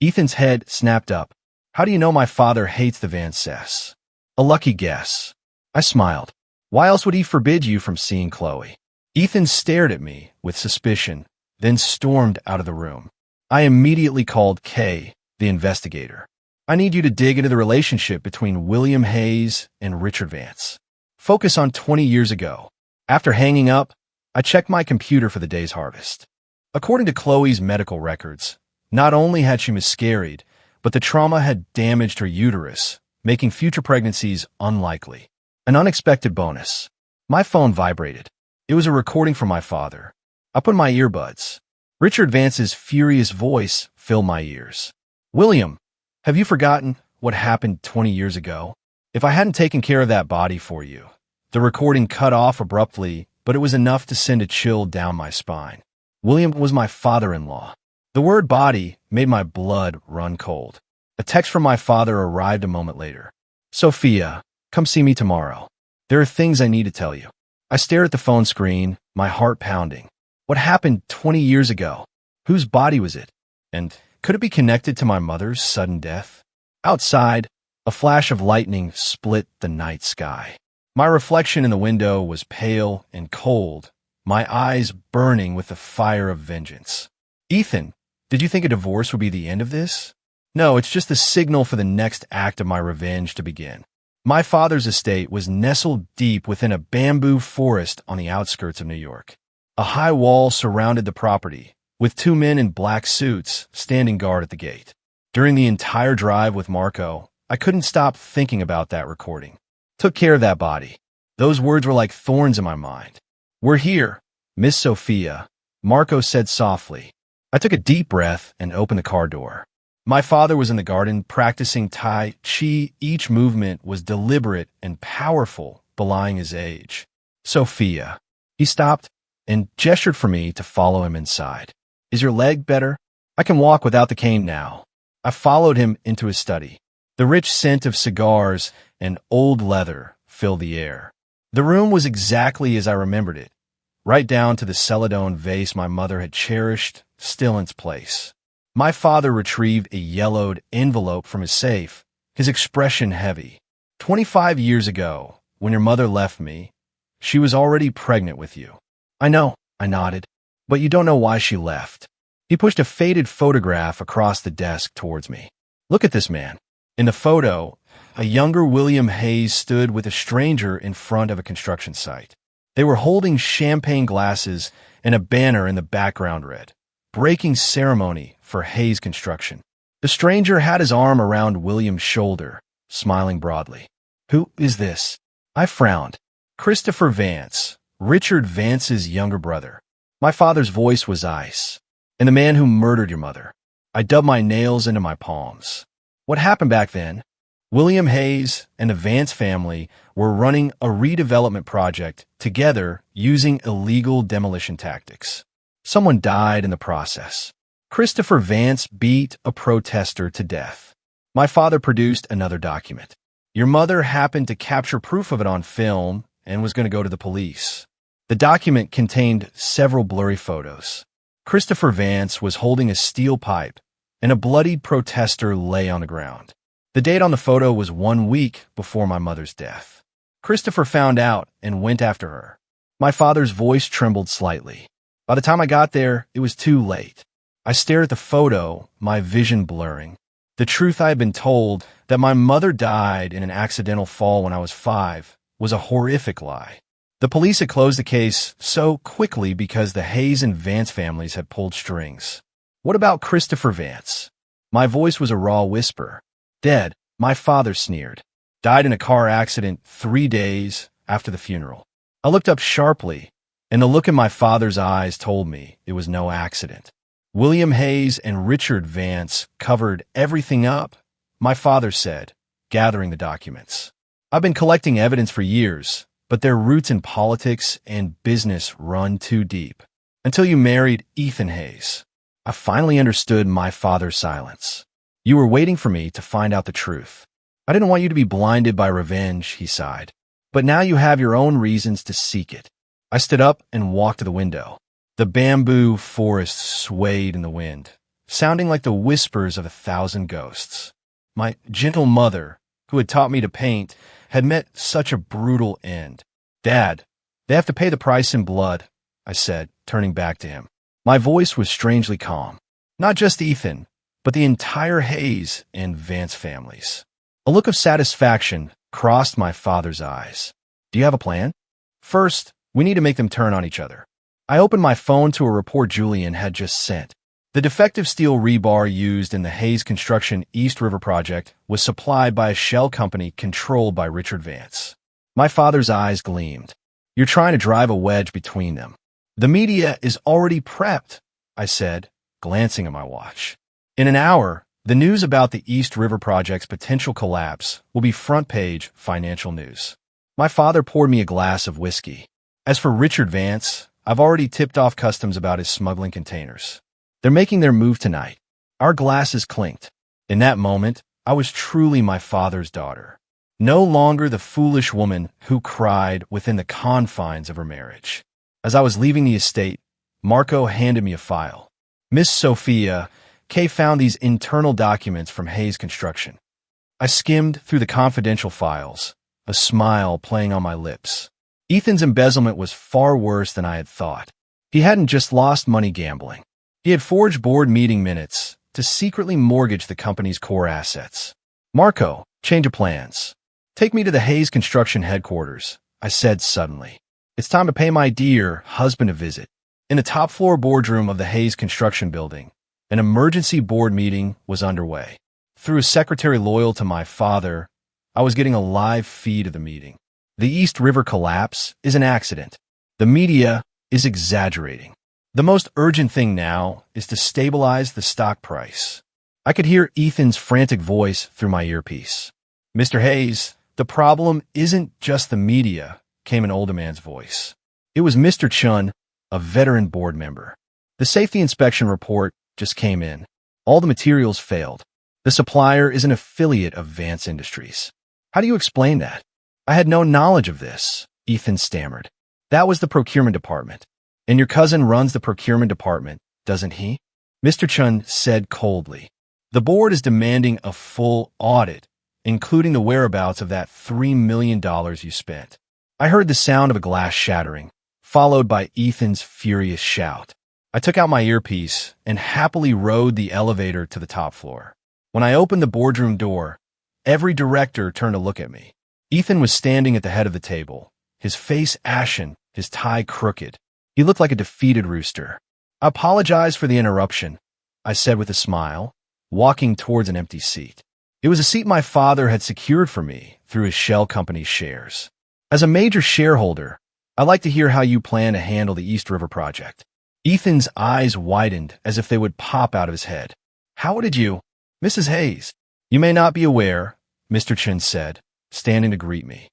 S1: Ethan's head snapped up. "How do you know my father hates the Vances?" "A lucky guess." I smiled. "Why else would he forbid you from seeing Chloe?" Ethan stared at me with suspicion, then stormed out of the room. I immediately called Kay, the investigator. "I need you to dig into the relationship between William Hayes and Richard Vance. Focus on 20 years ago." After hanging up, I checked my computer for the day's harvest. According to Chloe's medical records, not only had she miscarried, but the trauma had damaged her uterus, making future pregnancies unlikely. An unexpected bonus. My phone vibrated. It was a recording from my father. I put in my earbuds. Richard Vance's furious voice filled my ears. "William, have you forgotten what happened 20 years ago? If I hadn't taken care of that body for you." The recording cut off abruptly, but it was enough to send a chill down my spine. William was my father-in-law. The word body made my blood run cold. A text from my father arrived a moment later. "Sophia, come see me tomorrow. There are things I need to tell you." I stared at the phone screen, my heart pounding. What happened 20 years ago? Whose body was it? And could it be connected to my mother's sudden death? Outside, a flash of lightning split the night sky. My reflection in the window was pale and cold, my eyes burning with the fire of vengeance. "Ethan, did you think a divorce would be the end of this?" "No, it's just the signal for the next act of my revenge to begin." My father's estate was nestled deep within a bamboo forest on the outskirts of New York. A high wall surrounded the property, with two men in black suits standing guard at the gate. During the entire drive with Marco, I couldn't stop thinking about that recording. "Took care of that body." Those words were like thorns in my mind. "We're here, Miss Sophia," Marco said softly. I took a deep breath and opened the car door. My father was in the garden practicing Tai Chi. Each movement was deliberate and powerful, belying his age. "Sophia." He stopped and gestured for me to follow him inside. "Is your leg better? I can walk without the cane now." I followed him into his study. The rich scent of cigars and old leather filled the air. The room was exactly as I remembered it, right down to the celadone vase my mother had cherished, still in its place. My father retrieved a yellowed envelope from his safe, his expression heavy. 25 years ago, when your mother left me, she was already pregnant with you." "I know," I nodded, "but you don't know why she left." He pushed a faded photograph across the desk towards me. "Look at this man." In the photo, a younger William Hayes stood with a stranger in front of a construction site. They were holding champagne glasses, and a banner in the background read, "Breaking Ceremony for Hayes Construction." The stranger had his arm around William's shoulder, smiling broadly. "Who is this?" I frowned. "Christopher Vance, Richard Vance's younger brother." My father's voice was ice. "And the man who murdered your mother." I dug my nails into my palms. What happened back then? William Hayes and the Vance family were running a redevelopment project together using illegal demolition tactics. Someone died in the process. Christopher Vance beat a protester to death. My father produced another document. Your mother happened to capture proof of it on film and was going to go to the police. The document contained several blurry photos. Christopher Vance was holding a steel pipe, and a bloodied protester lay on the ground. The date on the photo was 1 week before my mother's death. Christopher found out and went after her. My father's voice trembled slightly. By the time I got there, it was too late. I stared at the photo, my vision blurring. The truth I had been told, that my mother died in an accidental fall when I was 5, was a horrific lie. The police had closed the case so quickly because the Hayes and Vance families had pulled strings. What about Christopher Vance? My voice was a raw whisper. "Dead," my father sneered. "Died in a car accident 3 days after the funeral." I looked up sharply, and the look in my father's eyes told me it was no accident. William Hayes and Richard Vance covered everything up, my father said, gathering the documents. "I've been collecting evidence for years, but their roots in politics and business run too deep. Until you married Ethan Hayes." I finally understood my father's silence. "You were waiting for me to find out the truth. I didn't want you to be blinded by revenge," he sighed. "But now you have your own reasons to seek it." I stood up and walked to the window. The bamboo forest swayed in the wind, sounding like the whispers of 1,000 ghosts. My gentle mother, who had taught me to paint, had met such a brutal end. "Dad, they have to pay the price in blood," I said, turning back to him. My voice was strangely calm. "Not just Ethan, but the entire Hayes and Vance families." A look of satisfaction crossed my father's eyes. "Do you have a plan?" "First, we need to make them turn on each other." I opened my phone to a report Julian had just sent. The defective steel rebar used in the Hayes Construction East River project was supplied by a shell company controlled by Richard Vance. My father's eyes gleamed. You're trying to drive a wedge between them. The media is already prepped, I said, glancing at my watch. In an hour, the news about the East River project's potential collapse will be front-page financial news. My father poured me a glass of whiskey. As for Richard Vance, I've already tipped off customs about his smuggling containers. They're making their move tonight. Our glasses clinked. In that moment, I was truly my father's daughter. No longer the foolish woman who cried within the confines of her marriage. As I was leaving the estate, Marco handed me a file. Miss Sophia, Kay found these internal documents from Hayes Construction. I skimmed through the confidential files, a smile playing on my lips. Ethan's embezzlement was far worse than I had thought. He hadn't just lost money gambling. He had forged board meeting minutes to secretly mortgage the company's core assets. Marco, change of plans. Take me to the Hayes Construction headquarters, I said suddenly. It's time to pay my dear husband a visit. In the top-floor boardroom of the Hayes Construction building, an emergency board meeting was underway. Through a secretary loyal to my father, I was getting a live feed of the meeting. The East River collapse is an accident. The media is exaggerating. The most urgent thing now is to stabilize the stock price. I could hear Ethan's frantic voice through my earpiece. Mr. Hayes, the problem isn't just the media, came an older man's voice. It was Mr. Chun, a veteran board member. The safety inspection report just came in. All the materials failed. The supplier is an affiliate of Vance Industries. How do you explain that? I had no knowledge of this, Ethan stammered. That was the procurement department. And your cousin runs the procurement department, doesn't he? Mr. Chun said coldly. The board is demanding a full audit, including the whereabouts of that $3 million you spent. I heard the sound of a glass shattering, followed by Ethan's furious shout. I took out my earpiece and happily rode the elevator to the top floor. When I opened the boardroom door, every director turned to look at me. Ethan was standing at the head of the table, his face ashen, his tie crooked. He looked like a defeated rooster. I apologize for the interruption, I said with a smile, walking towards an empty seat. It was a seat my father had secured for me through his shell company's shares. As a major shareholder, I'd like to hear how you plan to handle the East River project. Ethan's eyes widened as if they would pop out of his head. How did you, Mrs. Hayes? You may not be aware, Mr. Chin said, standing to greet me.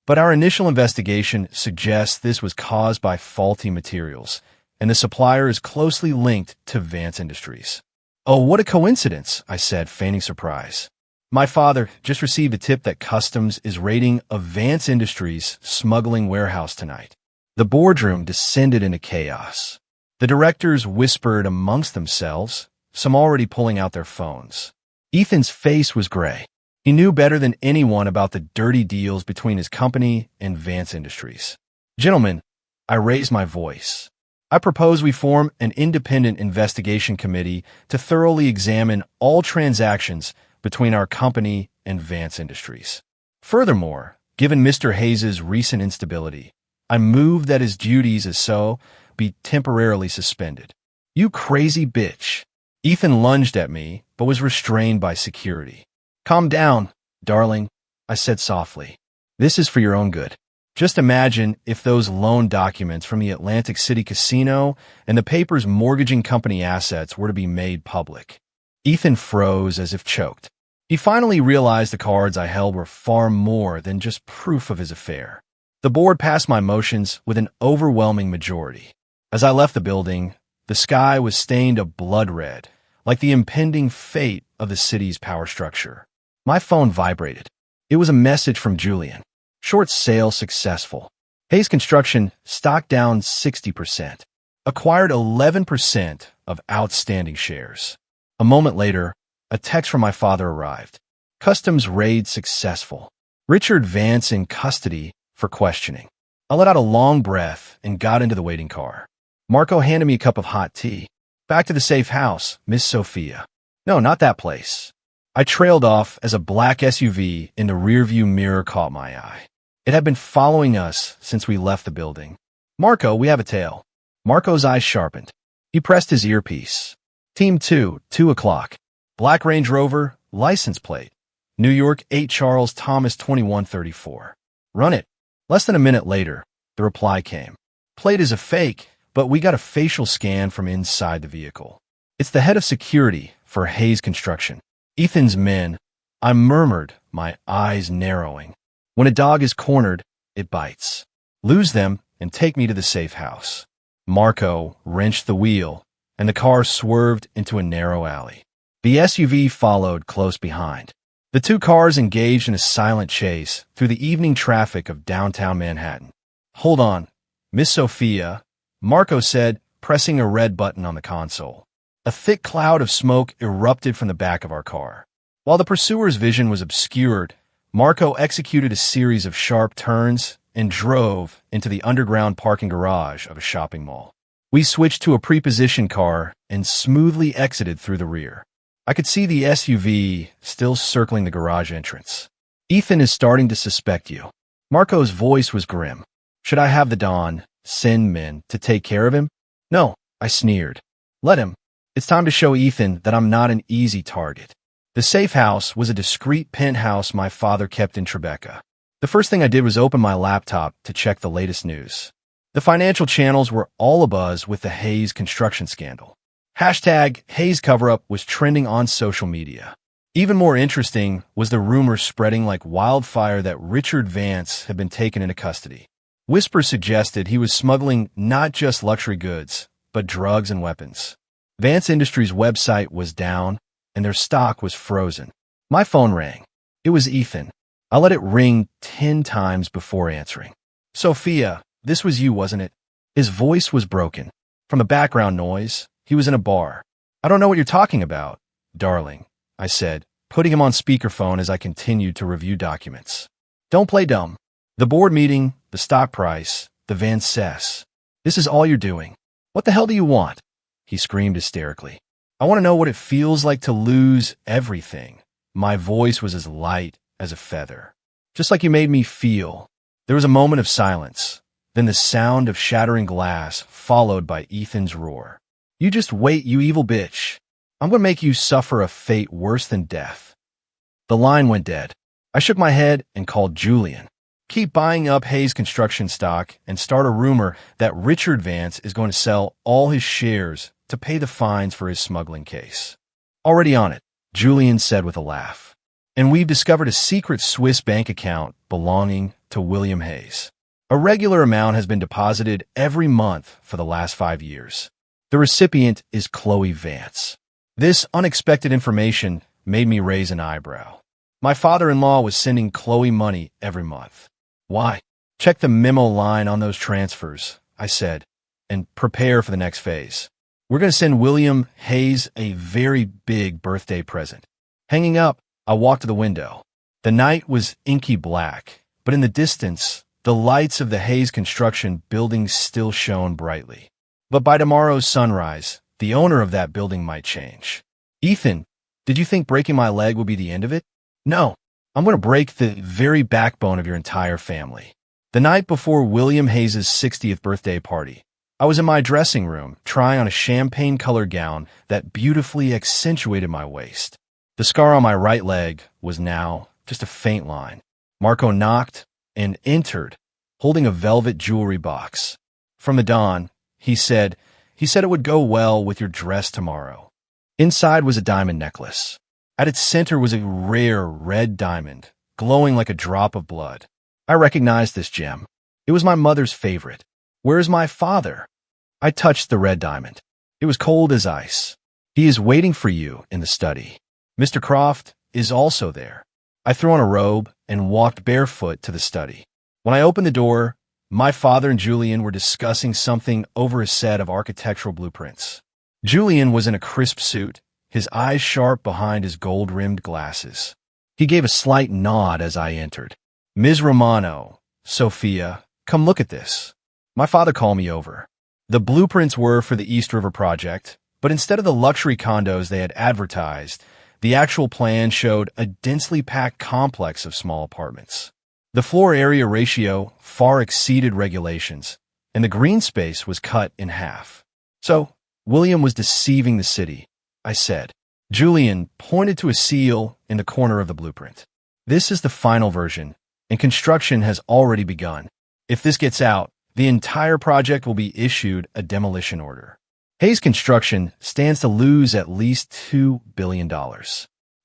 S1: But our initial investigation suggests this was caused by faulty materials, and the supplier is closely linked to Vance Industries. Oh, what a coincidence, I said, feigning surprise. My father just received a tip that Customs is raiding a Vance Industries smuggling warehouse tonight. The boardroom descended into chaos. The directors whispered amongst themselves, some already pulling out their phones. Ethan's face was gray. He knew better than anyone about the dirty deals between his company and Vance Industries. Gentlemen, I raised my voice. I propose we form an independent investigation committee to thoroughly examine all transactions between our company and Vance Industries. Furthermore, given Mr. Hayes's recent instability, I move that his duties as so be temporarily suspended. You crazy bitch. Ethan lunged at me, but was restrained by security. Calm down, darling, I said softly. This is for your own good. Just imagine if those loan documents from the Atlantic City casino and the paper's mortgaging company assets were to be made public. Ethan froze as if choked. He finally realized the cards I held were far more than just proof of his affair. The board passed my motions with an overwhelming majority. As I left the building, the sky was stained a blood red, like the impending fate of the city's power structure. My phone vibrated. It was a message from Julian. Short sale successful. Hayes Construction stock down 60%. Acquired 11% of outstanding shares. A moment later, a text from my father arrived. Customs raid successful. Richard Vance in custody for questioning. I let out a long breath and got into the waiting car. Marco handed me a cup of hot tea. Back to the safe house, Miss Sophia. No, not that place. I trailed off as a black SUV in the rearview mirror caught my eye. It had been following us since we left the building. Marco, we have a tail. Marco's eyes sharpened. He pressed his earpiece. Team 2, 2 o'clock. Black Range Rover, license plate. New York 8 Charles Thomas 2134. Run it. Less than a minute later, the reply came. Plate is a fake, but we got a facial scan from inside the vehicle. It's the head of security for Hayes Construction. Ethan's men. I murmured, my eyes narrowing. When a dog is cornered, it bites. Lose them and take me to the safe house. Marco wrenched the wheel, and the car swerved into a narrow alley. The SUV followed close behind. The two cars engaged in a silent chase through the evening traffic of downtown Manhattan. Hold on, Miss Sophia, Marco said, pressing a red button on the console. A thick cloud of smoke erupted from the back of our car. While the pursuer's vision was obscured, Marco executed a series of sharp turns and drove into the underground parking garage of a shopping mall. We switched to a prepositioned car and smoothly exited through the rear. I could see the SUV still circling the garage entrance. Ethan is starting to suspect you. Marco's voice was grim. Should I have the Don send men to take care of him? No, I sneered. Let him. It's time to show Ethan that I'm not an easy target. The safe house was a discreet penthouse my father kept in Tribeca. The first thing I did was open my laptop to check the latest news. The financial channels were all abuzz with the Hayes construction scandal. Hashtag Hayes cover-up was trending on social media. Even more interesting was the rumor spreading like wildfire that Richard Vance had been taken into custody. Whispers suggested he was smuggling not just luxury goods, but drugs and weapons. Vance Industries' website was down, and their stock was frozen. My phone rang. It was Ethan. I let it ring 10 times before answering. Sophia, this was you, wasn't it? His voice was broken. From the background noise, he was in a bar. I don't know what you're talking about, darling, I said, putting him on speakerphone as I continued to review documents. Don't play dumb. The board meeting, the stock price, the Van Cess. This is all you're doing. What the hell do you want? He screamed hysterically. I want to know what it feels like to lose everything. My voice was as light as a feather. Just like you made me feel. There was a moment of silence, then the sound of shattering glass followed by Ethan's roar. You just wait, you evil bitch. I'm going to make you suffer a fate worse than death. The line went dead. I shook my head and called Julian. Keep buying up Hayes Construction stock and start a rumor that Richard Vance is going to sell all his shares to pay the fines for his smuggling case. Already on it, Julian said with a laugh. And we've discovered a secret Swiss bank account belonging to William Hayes. A regular amount has been deposited every month for the last 5 years. The recipient is Chloe Vance. This unexpected information made me raise an eyebrow. My father-in-law was sending Chloe money every month. Why? Check the memo line on those transfers, I said, and prepare for the next phase. We're going to send William Hayes a very big birthday present. Hanging up, I walked to the window. The night was inky black, but in the distance, the lights of the Hayes Construction building still shone brightly. But by tomorrow's sunrise, the owner of that building might change. Ethan, did you think breaking my leg would be the end of it? No, I'm going to break the very backbone of your entire family. The night before William Hayes' 60th birthday party, I was in my dressing room trying on a champagne-colored gown that beautifully accentuated my waist. The scar on my right leg was now just a faint line. Marco knocked and entered, holding a velvet jewelry box. From the dawn, he said it would go well with your dress tomorrow. Inside was a diamond necklace. At its center was a rare red diamond, glowing like a drop of blood. I recognized this gem. It was my mother's favorite. Where is my father? I touched the red diamond. It was cold as ice. He is waiting for you in the study. Mr. Croft is also there. I threw on a robe and walked barefoot to the study. When I opened the door, my father and Julian were discussing something over a set of architectural blueprints. Julian was in a crisp suit, his eyes sharp behind his gold-rimmed glasses. He gave a slight nod as I entered. Ms. Romano, Sophia, come look at this. My father called me over. The blueprints were for the East River project, but instead of the luxury condos they had advertised, the actual plan showed a densely packed complex of small apartments. The floor area ratio far exceeded regulations, and the green space was cut in half. So, William was deceiving the city. I said. Julian pointed to a seal in the corner of the blueprint. This is the final version, and construction has already begun. If this gets out, the entire project will be issued a demolition order. Hayes Construction stands to lose at least $2 billion.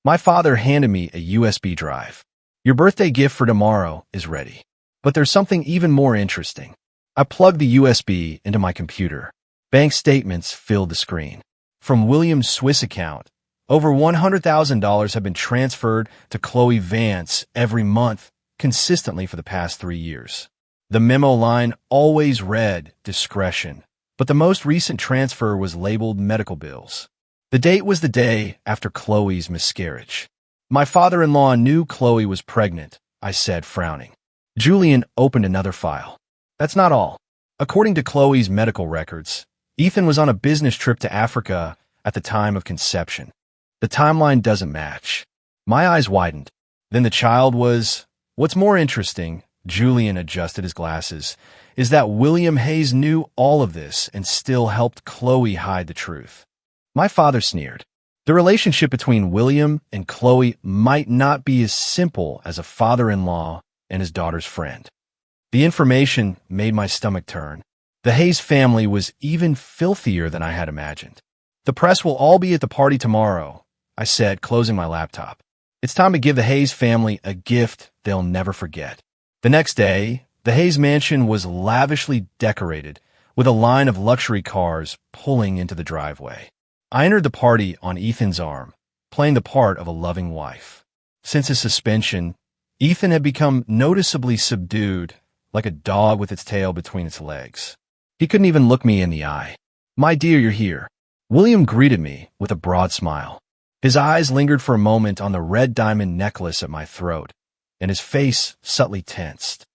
S1: My father handed me a USB drive. Your birthday gift for tomorrow is ready. But there's something even more interesting. I plugged the USB into my computer. Bank statements filled the screen. From William's Swiss account, over $100,000 have been transferred to Chloe Vance every month, consistently for the past 3 years. The memo line always read discretion, but the most recent transfer was labeled medical bills. The date was the day after Chloe's miscarriage. My father-in-law knew Chloe was pregnant, I said, frowning. Julian opened another file. That's not all. According to Chloe's medical records, Ethan was on a business trip to Africa at the time of conception. The timeline doesn't match. My eyes widened. Then the child was... What's more interesting, Julian adjusted his glasses, is that William Hayes knew all of this and still helped Chloe hide the truth. My father sneered. The relationship between William and Chloe might not be as simple as a father-in-law and his daughter's friend. The information made my stomach turn. The Hayes family was even filthier than I had imagined. The press will all be at the party tomorrow, I said, closing my laptop. It's time to give the Hayes family a gift they'll never forget. The next day, the Hayes mansion was lavishly decorated, with a line of luxury cars pulling into the driveway. I entered the party on Ethan's arm, playing the part of a loving wife. Since his suspension, Ethan had become noticeably subdued, like a dog with its tail between its legs. He couldn't even look me in the eye. My dear, you're here. William greeted me with a broad smile. His eyes lingered for a moment on the red diamond necklace at my throat, and his face subtly tensed.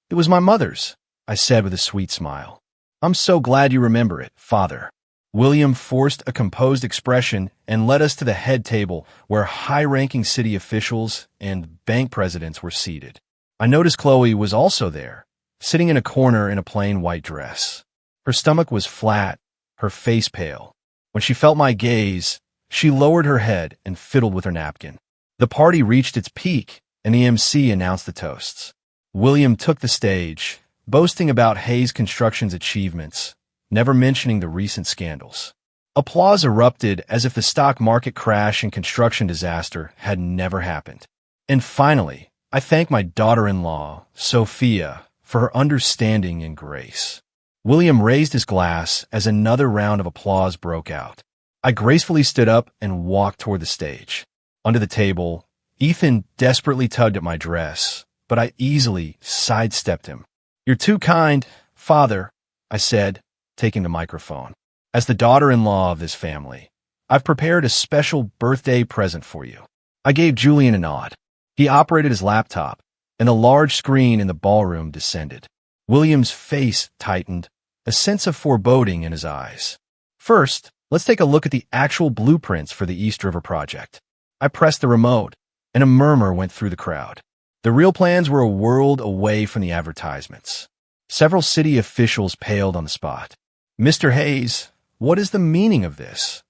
S1: It was my mother's, I said with a sweet smile. I'm so glad you remember it, Father. William forced a composed expression and led us to the head table where high-ranking city officials and bank presidents were seated. I noticed Chloe was also there, sitting in a corner in a plain white dress. Her stomach was flat, her face pale. When she felt my gaze, she lowered her head and fiddled with her napkin. The party reached its peak, and the MC announced the toasts. William took the stage, boasting about Hayes Construction's achievements, never mentioning the recent scandals. Applause erupted as if the stock market crash and construction disaster had never happened. And finally, I thanked my daughter-in-law, Sophia, for her understanding and grace. William raised his glass as another round of applause broke out. I gracefully stood up and walked toward the stage. Under the table, Ethan desperately tugged at my dress, but I easily sidestepped him. You're too kind, Father, I said, taking the microphone. As the daughter-in-law of this family, I've prepared a special birthday present for you. I gave Julian a nod. He operated his laptop, and the large screen in the ballroom descended. William's face tightened, a sense of foreboding in his eyes. First, let's take a look at the actual blueprints for the East River project. I pressed the remote, and a murmur went through the crowd. The real plans were a world away from the advertisements. Several city officials paled on the spot. Mr. Hayes, what is the meaning of this?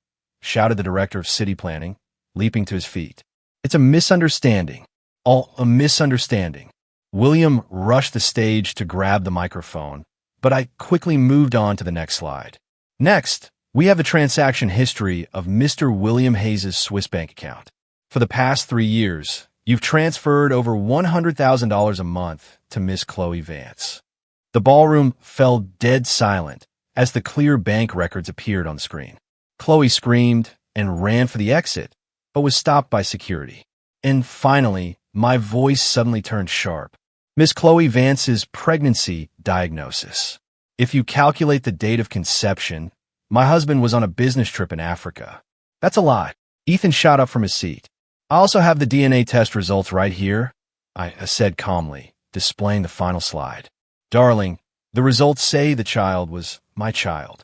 S1: Shouted the director of city planning, leaping to his feet. It's a misunderstanding. All a misunderstanding. William rushed the stage to grab the microphone, but I quickly moved on to the next slide. Next, we have the transaction history of Mr. William Hayes' Swiss bank account. For the past 3 years, you've transferred over $100,000 a month to Miss Chloe Vance. The ballroom fell dead silent as the clear bank records appeared on the screen. Chloe screamed and ran for the exit, but was stopped by security. And finally, my voice suddenly turned sharp. Miss Chloe Vance's pregnancy diagnosis. If you calculate the date of conception, my husband was on a business trip in Africa. That's a lot. Ethan shot up from his seat. I also have the DNA test results right here, I said calmly, displaying the final slide. Darling, the results say the child was my child.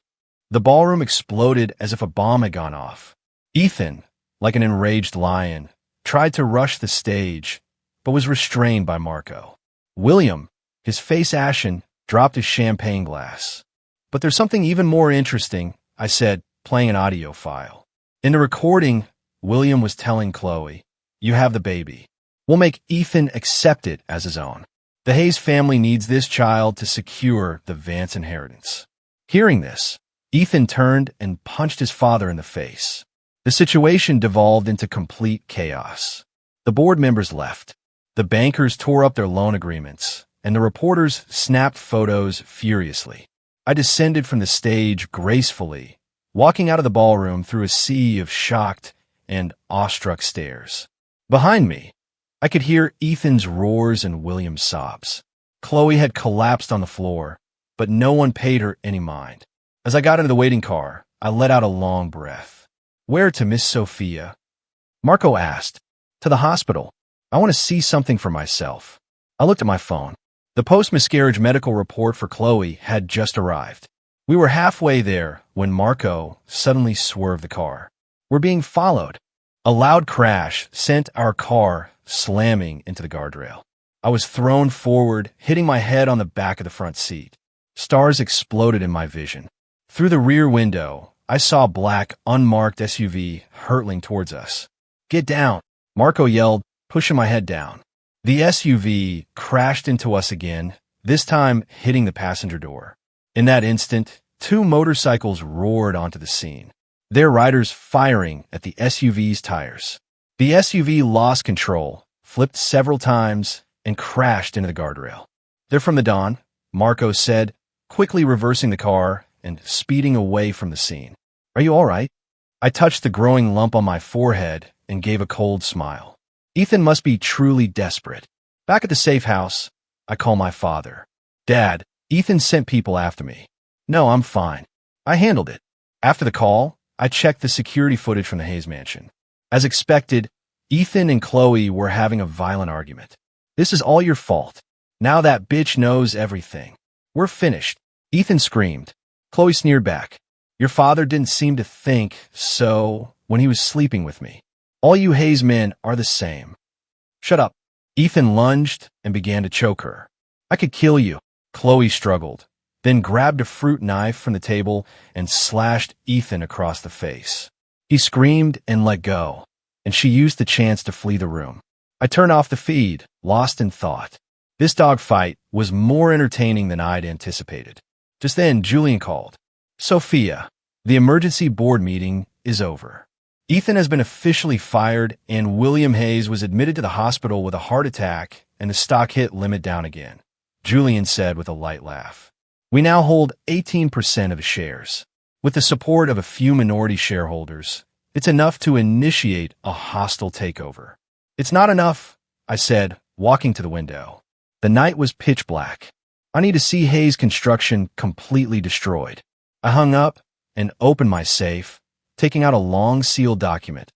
S1: The ballroom exploded as if a bomb had gone off. Ethan, like an enraged lion, tried to rush the stage, but was restrained by Marco. William, his face ashen, dropped his champagne glass. But there's something even more interesting, I said, playing an audio file. In the recording, William was telling Chloe, "You have the baby. We'll make Ethan accept it as his own. The Hayes family needs this child to secure the Vance inheritance." Hearing this, Ethan turned and punched his father in the face. The situation devolved into complete chaos. The board members left. The bankers tore up their loan agreements, and the reporters snapped photos furiously. I descended from the stage gracefully, walking out of the ballroom through a sea of shocked and awestruck stares. Behind me, I could hear Ethan's roars and William's sobs. Chloe had collapsed on the floor, but no one paid her any mind. As I got into the waiting car, I let out a long breath. "Where to, Miss Sophia?" Marco asked. "To the hospital. I want to see something for myself." I looked at my phone. The post-miscarriage medical report for Chloe had just arrived. We were halfway there when Marco suddenly swerved the car. "We're being followed." A loud crash sent our car slamming into the guardrail. I was thrown forward, hitting my head on the back of the front seat. Stars exploded in my vision. Through the rear window, I saw a black, unmarked SUV hurtling towards us. "Get down," Marco yelled, pushing my head down. The SUV crashed into us again, this time hitting the passenger door. In that instant, two motorcycles roared onto the scene, their riders firing at the SUV's tires. The SUV lost control, flipped several times, and crashed into the guardrail. "They're from the Don," Marco said, quickly reversing the car and speeding away from the scene. "Are you all right?" I touched the growing lump on my forehead and gave a cold smile. Ethan must be truly desperate. Back at the safe house, I call my father. "Dad, Ethan sent people after me." "No, I'm fine. I handled it." After the call, I checked the security footage from the Hayes mansion. As expected, Ethan and Chloe were having a violent argument. "This is all your fault. Now that bitch knows everything. We're finished." Ethan screamed. Chloe sneered back. "Your father didn't seem to think so when he was sleeping with me. All you Hayes men are the same." "Shut up." Ethan lunged and began to choke her. "I could kill you." Chloe struggled, then grabbed a fruit knife from the table and slashed Ethan across the face. He screamed and let go, and she used the chance to flee the room. I turned off the feed, lost in thought. This dogfight was more entertaining than I'd anticipated. Just then, Julian called. "Sophia, the emergency board meeting is over. Ethan has been officially fired, and William Hayes was admitted to the hospital with a heart attack, and the stock hit limit down again," Julian said with a light laugh. "We now hold 18% of his shares. With the support of a few minority shareholders, it's enough to initiate a hostile takeover." "It's not enough," I said, walking to the window. The night was pitch black. "I need to see Hayes Construction completely destroyed." I hung up and opened my safe, taking out a long sealed document,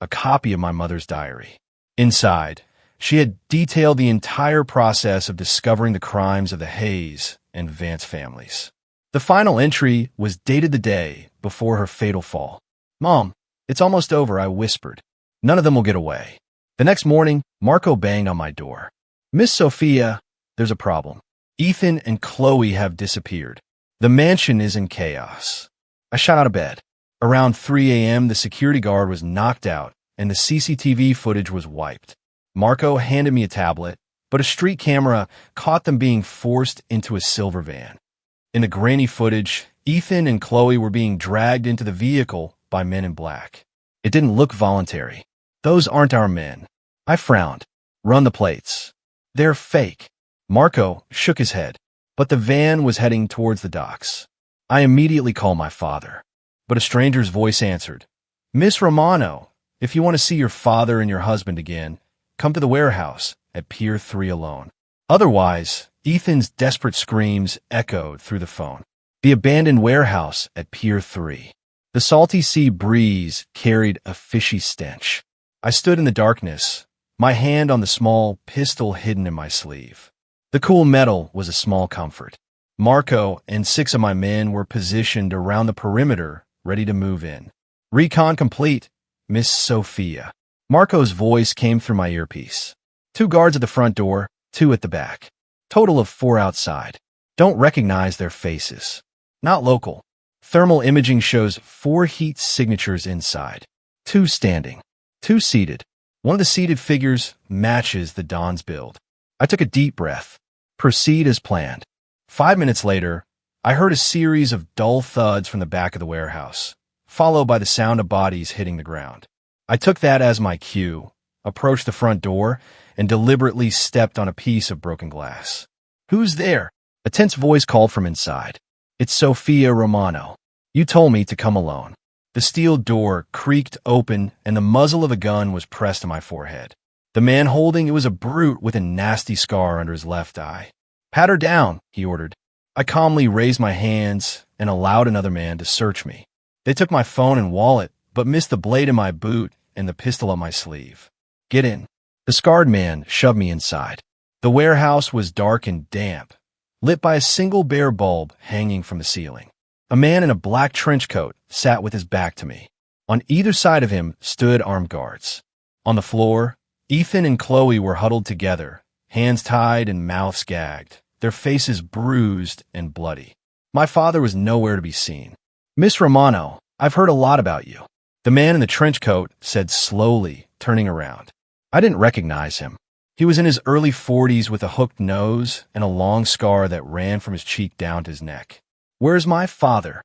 S1: a copy of my mother's diary. Inside, she had detailed the entire process of discovering the crimes of the Hayes and Vance families. The final entry was dated the day before her fatal fall. "Mom, it's almost over," I whispered. "None of them will get away." The next morning, Marco banged on my door. "Miss Sophia, there's a problem. Ethan and Chloe have disappeared. The mansion is in chaos." I shot out of bed. Around 3 a.m., the security guard was knocked out, and the CCTV footage was wiped. Marco handed me a tablet, but a street camera caught them being forced into a silver van. In the grainy footage, Ethan and Chloe were being dragged into the vehicle by men in black. It didn't look voluntary. "Those aren't our men." I frowned. "Run the plates. They're fake." Marco shook his head, but the van was heading towards the docks. I immediately called my father, but a stranger's voice answered. "Miss Romano, if you want to see your father and your husband again, come to the warehouse at Pier 3 alone." Otherwise, Ethan's desperate screams echoed through the phone. The abandoned warehouse at Pier 3. The salty sea breeze carried a fishy stench. I stood in the darkness, my hand on the small pistol hidden in my sleeve. The cool metal was a small comfort. Marco and 6 of my men were positioned around the perimeter, ready to move in. "Recon complete, Miss Sophia." Marco's voice came through my earpiece. 2 guards at the front door, 2 at the back. Total of 4 outside. Don't recognize their faces. Not local. Thermal imaging shows 4 heat signatures inside. Two standing, two seated. One of the seated figures matches the Don's build. I took a deep breath. Proceed as planned. 5 minutes later, I heard a series of dull thuds from the back of the warehouse, followed by the sound of bodies hitting the ground. I took that as my cue, approached the front door, and deliberately stepped on a piece of broken glass. "Who's there?" A tense voice called from inside. "It's Sophia Romano. You told me to come alone." The steel door creaked open, and the muzzle of a gun was pressed to my forehead. The man holding it was a brute with a nasty scar under his left eye. "Pat her down," he ordered. I calmly raised my hands and allowed another man to search me. They took my phone and wallet, but missed the blade in my boot and the pistol up my sleeve. "Get in." The scarred man shoved me inside. The warehouse was dark and damp, lit by a single bare bulb hanging from the ceiling. A man in a black trench coat sat with his back to me. On either side of him stood armed guards. On the floor, Ethan and Chloe were huddled together, hands tied and mouths gagged, their faces bruised and bloody. My father was nowhere to be seen. "Miss Romano, I've heard a lot about you," the man in the trench coat said slowly, turning around. I didn't recognize him. He was in his early 40s with a hooked nose and a long scar that ran from his cheek down to his neck. "Where's my father?"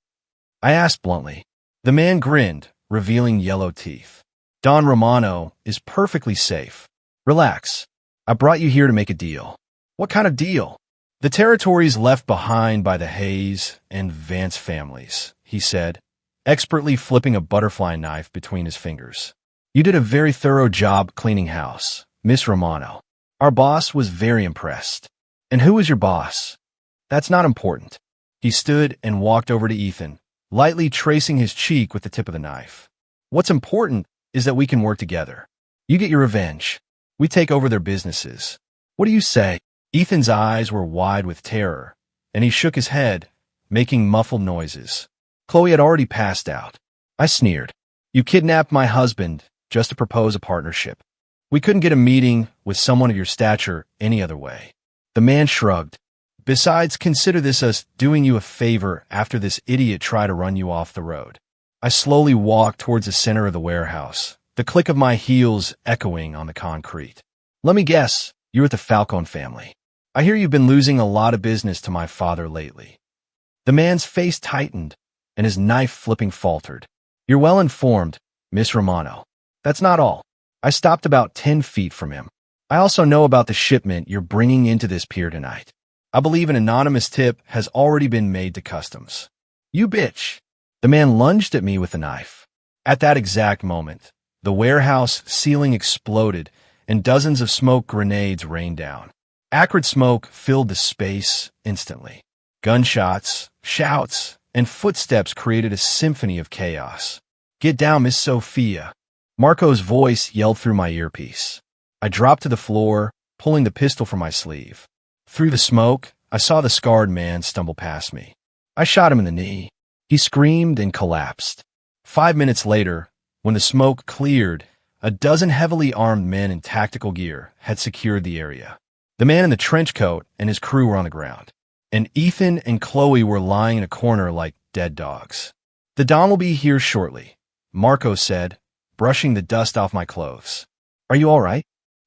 S1: I asked bluntly. The man grinned, revealing yellow teeth. "Don Romano is perfectly safe. Relax. I brought you here to make a deal." "What kind of deal?" "The territories left behind by the Hayes and Vance families," he said, expertly flipping a butterfly knife between his fingers. "You did a very thorough job cleaning house, Miss Romano. Our boss was very impressed." "And who is your boss?" "That's not important." He stood and walked over to Ethan, lightly tracing his cheek with the tip of the knife. "What's important is that we can work together. You get your revenge. We take over their businesses. What do you say?" Ethan's eyes were wide with terror, and he shook his head, making muffled noises. Chloe had already passed out. I sneered. "You kidnapped my husband just to propose a partnership. We couldn't get a meeting with someone of your stature any other way." The man shrugged. "Besides, consider this us doing you a favor after this idiot tried to run you off the road." I slowly walked towards the center of the warehouse, the click of my heels echoing on the concrete. "Let me guess, you're with the Falcone family. I hear you've been losing a lot of business to my father lately." The man's face tightened, and his knife-flipping faltered. "You're well informed, Miss Romano. That's not all." I stopped about 10 feet from him. "I also know about the shipment you're bringing into this pier tonight. I believe an anonymous tip has already been made to customs." "You bitch." The man lunged at me with the knife. At that exact moment, the warehouse ceiling exploded and dozens of smoke grenades rained down. Acrid smoke filled the space instantly. Gunshots, shouts, and footsteps created a symphony of chaos. "Get down, Miss Sophia." Marco's voice yelled through my earpiece. I dropped to the floor, pulling the pistol from my sleeve. Through the smoke, I saw the scarred man stumble past me. I shot him in the knee. He screamed and collapsed. 5 minutes later, when the smoke cleared, a dozen heavily armed men in tactical gear had secured the area. The man in the trench coat and his crew were on the ground, and Ethan and Chloe were lying in a corner like dead dogs. "The Don will be here shortly," Marco said, brushing the dust off my clothes. "Are you all right?"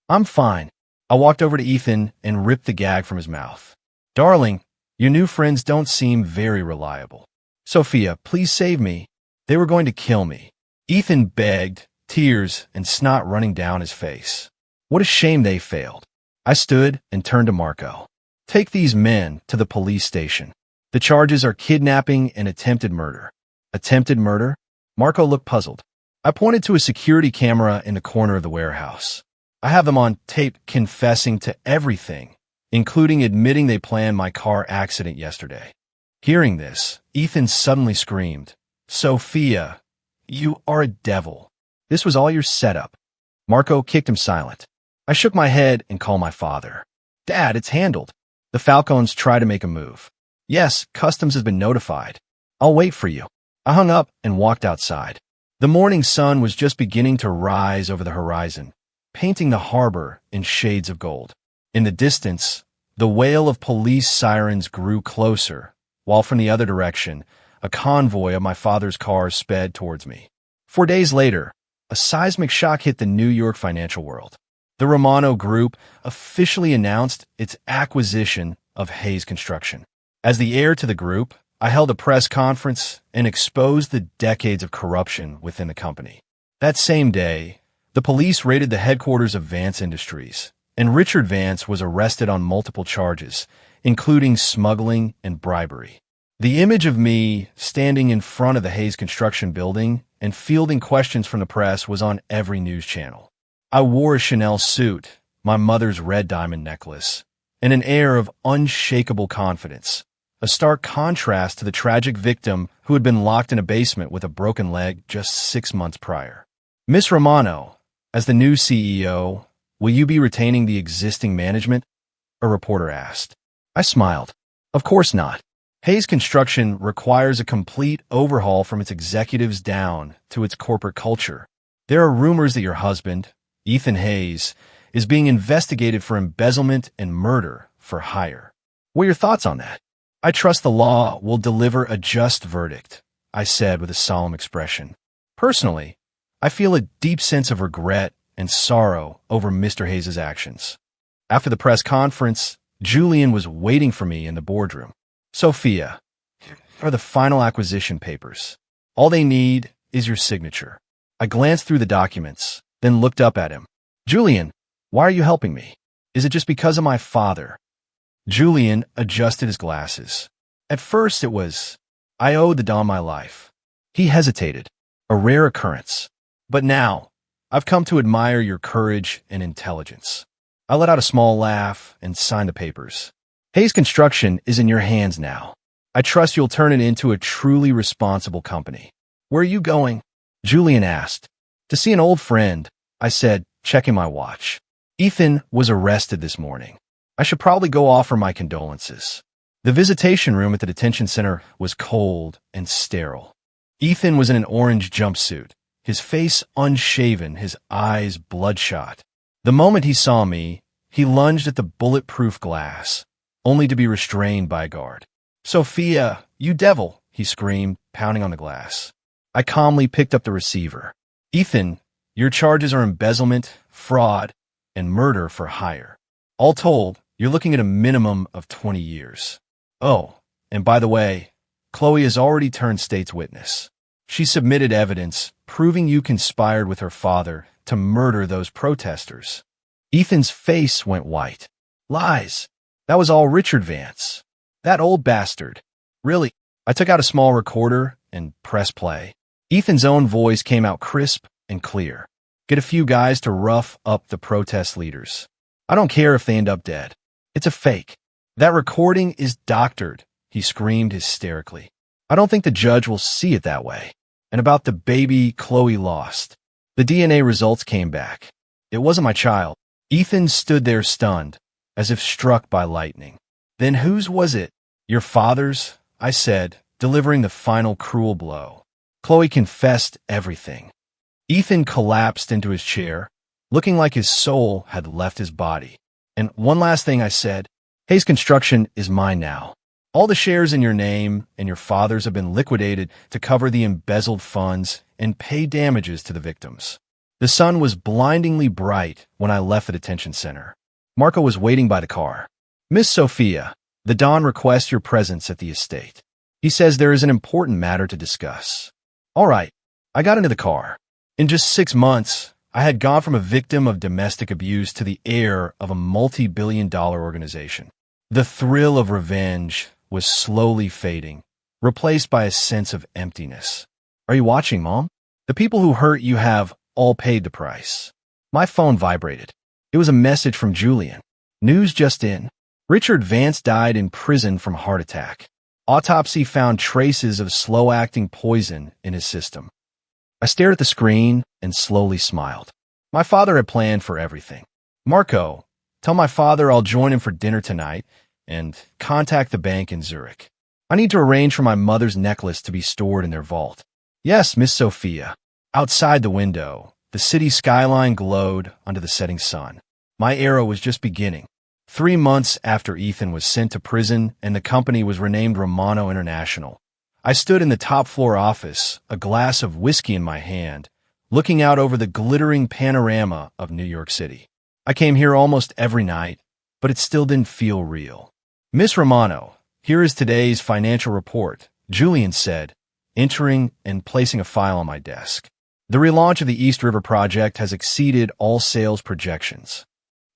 S1: "I'm fine." I walked over to Ethan and ripped the gag from his mouth. "Darling, your new friends don't seem very reliable. Sophia, please save me. They were going to kill me." Ethan begged, tears and snot running down his face. What a shame they failed. I stood and turned to Marco. "Take these men to the police station. The charges are kidnapping and attempted murder." "Attempted murder?" Marco looked puzzled. I pointed to a security camera in the corner of the warehouse. "I have them on tape confessing to everything, including admitting they planned my car accident yesterday." Hearing this, Ethan suddenly screamed, "Sophia, you are a devil. This was all your setup." Marco kicked him silent. I shook my head and called my father. "Dad, it's handled. The Falcones try to make a move. Yes, customs has been notified. I'll wait for you." I hung up and walked outside. The morning sun was just beginning to rise over the horizon, painting the harbor in shades of gold. In the distance, the wail of police sirens grew closer, while from the other direction, a convoy of my father's cars sped towards me. 4 days later, a seismic shock hit the New York financial world. The Romano Group officially announced its acquisition of Hayes Construction. As the heir to the group, I held a press conference and exposed the decades of corruption within the company. That same day, the police raided the headquarters of Vance Industries, and Richard Vance was arrested on multiple charges, including smuggling and bribery. The image of me standing in front of the Hayes Construction building and fielding questions from the press was on every news channel. I wore a Chanel suit, my mother's red diamond necklace, and an air of unshakable confidence, a stark contrast to the tragic victim who had been locked in a basement with a broken leg just 6 months prior. Miss Romano, as the new CEO, will you be retaining the existing management? A reporter asked. I smiled. Of course not. Hayes Construction requires a complete overhaul from its executives down to its corporate culture. There are rumors that your husband, Ethan Hayes, is being investigated for embezzlement and murder for hire. What are your thoughts on that? I trust the law will deliver a just verdict, I said with a solemn expression. Personally, I feel a deep sense of regret and sorrow over Mr. Hayes' actions. After the press conference, Julian was waiting for me in the boardroom. Sophia, here are the final acquisition papers. All they need is your signature. I glanced through the documents, then looked up at him. Julian, why are you helping me? Is it just because of my father? Julian adjusted his glasses. At first it was, I owed the Don my life. He hesitated, a rare occurrence. But now, I've come to admire your courage and intelligence. I let out a small laugh and signed the papers. Hayes Construction is in your hands now. I trust you'll turn it into a truly responsible company. Where are you going? Julian asked. To see an old friend, I said, checking my watch. Ethan was arrested this morning. I should probably go offer my condolences. The visitation room at the detention center was cold and sterile. Ethan was in an orange jumpsuit, his face unshaven, his eyes bloodshot. The moment he saw me, he lunged at the bulletproof glass, only to be restrained by a guard. Sophia, you devil, he screamed, pounding on the glass. I calmly picked up the receiver. Ethan, your charges are embezzlement, fraud, and murder for hire. All told, you're looking at a minimum of 20 years. Oh, and by the way, Chloe has already turned state's witness. She submitted evidence proving you conspired with her father to murder those protesters. Ethan's face went white. Lies. That was all Richard Vance. That old bastard. Really? I took out a small recorder and pressed play. Ethan's own voice came out crisp and clear. Get a few guys to rough up the protest leaders. I don't care if they end up dead. It's a fake. That recording is doctored, he screamed hysterically. I don't think the judge will see it that way. And about the baby Chloe lost. The DNA results came back. It wasn't my child. Ethan stood there stunned, as if struck by lightning. Then whose was it? Your father's, I said, delivering the final cruel blow. Chloe confessed everything. Ethan collapsed into his chair, looking like his soul had left his body. And one last thing I said, Hayes Construction is mine now. All the shares in your name and your father's have been liquidated to cover the embezzled funds and pay damages to the victims. The sun was blindingly bright when I left the detention center. Marco was waiting by the car. Miss Sophia, the Don requests your presence at the estate. He says there is an important matter to discuss. All right, I got into the car. In just 6 months, I had gone from a victim of domestic abuse to the heir of a multi-billion-dollar organization. The thrill of revenge was slowly fading, replaced by a sense of emptiness. Are you watching, Mom? The people who hurt you have all paid the price. My phone vibrated. It was a message from Julian. News just in. Richard Vance died in prison from heart attack. Autopsy found traces of slow-acting poison in his system. I stared at the screen and slowly smiled. My father had planned for everything. Marco, tell my father I'll join him for dinner tonight and contact the bank in Zurich. I need to arrange for my mother's necklace to be stored in their vault. Yes, Miss Sophia. Outside the window, the city skyline glowed under the setting sun. My era was just beginning. 3 months after Ethan was sent to prison and the company was renamed Romano International, I stood in the top-floor office, a glass of whiskey in my hand, looking out over the glittering panorama of New York City. I came here almost every night, but it still didn't feel real. Miss Romano, here is today's financial report, Julian said, entering and placing a file on my desk. The relaunch of the East River project has exceeded all sales projections.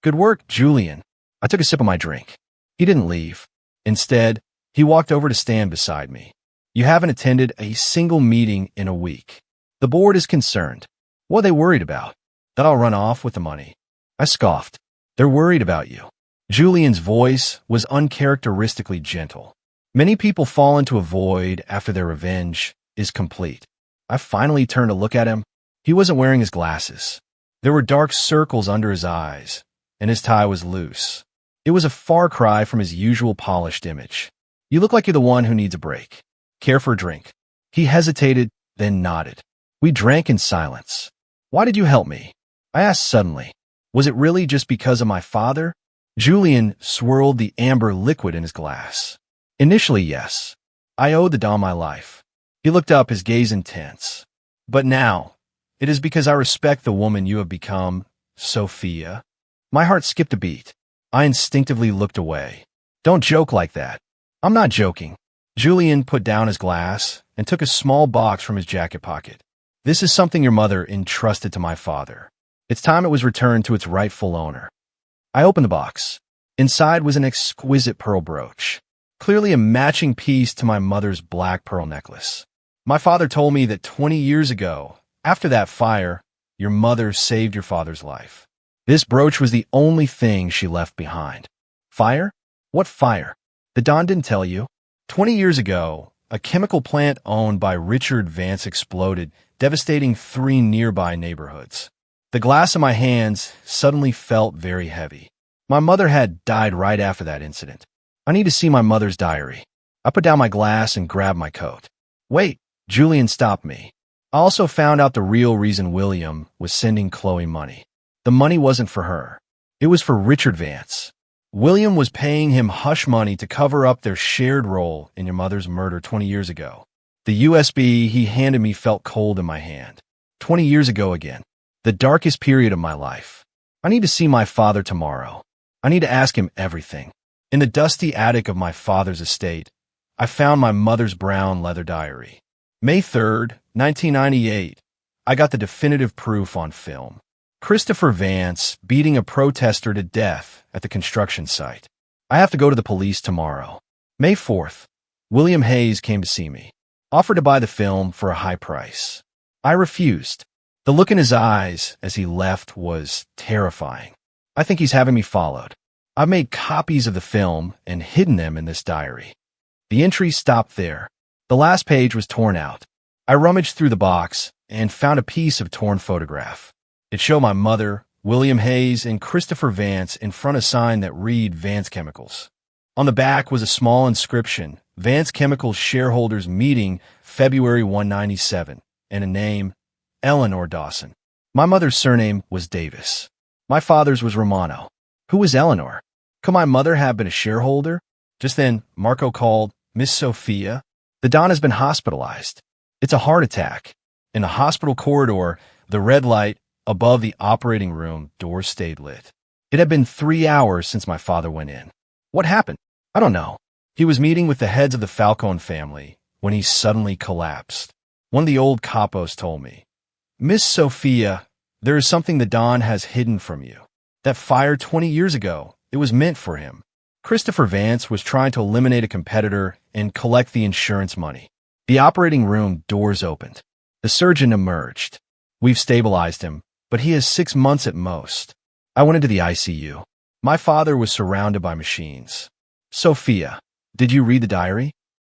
S1: Good work, Julian. I took a sip of my drink. He didn't leave. Instead, he walked over to stand beside me. You haven't attended a single meeting in a week. The board is concerned. What are they worried about? That I'll run off with the money. I scoffed. They're worried about you. Julian's voice was uncharacteristically gentle. Many people fall into a void after their revenge is complete. I finally turned to look at him. He wasn't wearing his glasses. There were dark circles under his eyes, and his tie was loose. It was a far cry from his usual polished image. You look like you're the one who needs a break. Care for a drink? He hesitated, then nodded. We drank in silence. Why did you help me? I asked suddenly. Was it really just because of my father? Julian swirled the amber liquid in his glass. Initially, yes. I owed the Don my life. He looked up, his gaze intense. But now, it is because I respect the woman you have become, Sophia. My heart skipped a beat. I instinctively looked away. Don't joke like that. I'm not joking. Julian put down his glass and took a small box from his jacket pocket. This is something your mother entrusted to my father. It's time it was returned to its rightful owner. I opened the box. Inside was an exquisite pearl brooch, clearly a matching piece to my mother's black pearl necklace. My father told me that 20 years ago, after that fire, your mother saved your father's life. This brooch was the only thing she left behind. Fire? What fire? The Don didn't tell you. 20 years ago, a chemical plant owned by Richard Vance exploded, devastating 3 nearby neighborhoods. The glass in my hands suddenly felt very heavy. My mother had died right after that incident. I need to see my mother's diary. I put down my glass and grabbed my coat. Wait, Julian stopped me. I also found out the real reason William was sending Chloe money. The money wasn't for her. It was for Richard Vance. William was paying him hush money to cover up their shared role in your mother's murder 20 years ago. The USB he handed me felt cold in my hand. 20 years ago again. The darkest period of my life. I need to see my father tomorrow. I need to ask him everything. In the dusty attic of my father's estate, I found my mother's brown leather diary. May 3rd, 1998. I got the definitive proof on film. Christopher Vance beating a protester to death at the construction site. I have to go to the police tomorrow. May 4th. William Hayes came to see me. Offered to buy the film for a high price. I refused. The look in his eyes as he left was terrifying. I think he's having me followed. I've made copies of the film and hidden them in this diary. The entry stopped there. The last page was torn out. I rummaged through the box and found a piece of torn photograph. It showed my mother, William Hayes, and Christopher Vance in front of a sign that read Vance Chemicals. On the back was a small inscription, Vance Chemicals Shareholders Meeting, February 197, and a name, Eleanor Dawson. My mother's surname was Davis. My father's was Romano. Who was Eleanor? Could my mother have been a shareholder? Just then, Marco called, Miss Sophia. The Don has been hospitalized. It's a heart attack. In the hospital corridor, the red light above the operating room door stayed lit. It had been 3 hours since my father went in. What happened? I don't know. He was meeting with the heads of the Falcone family when he suddenly collapsed. One of the old capos told me, Miss Sophia, there is something the Don has hidden from you. That fire 20 years ago, it was meant for him. Christopher Vance was trying to eliminate a competitor and collect the insurance money. The operating room doors opened. The surgeon emerged. We've stabilized him, but he has 6 months at most. I went into the ICU. My father was surrounded by machines. Sophia, did you read the diary?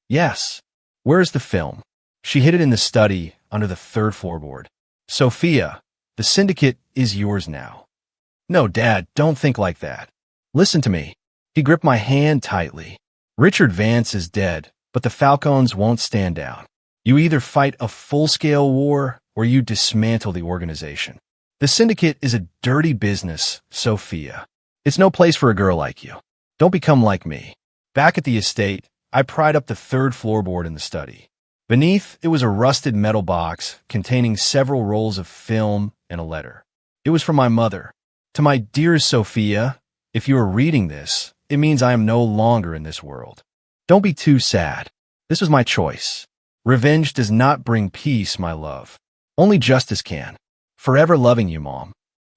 S1: Yes. Where is the film? She hid it in the study under the 3rd floorboard. Sophia, the syndicate is yours now. No, Dad, don't think like that. Listen to me. He gripped my hand tightly. Richard Vance is dead, but the Falcones won't stand down. You either fight a full-scale war or you dismantle the organization. The syndicate is a dirty business, Sophia. It's no place for a girl like you. Don't become like me. Back at the estate, I pried up the 3rd floorboard in the study. Beneath, it was a rusted metal box containing several rolls of film and a letter. It was from my mother. To my dearest Sophia, if you are reading this, it means I am no longer in this world. Don't be too sad. This was my choice. Revenge does not bring peace, my love. Only justice can. Forever loving you, Mom.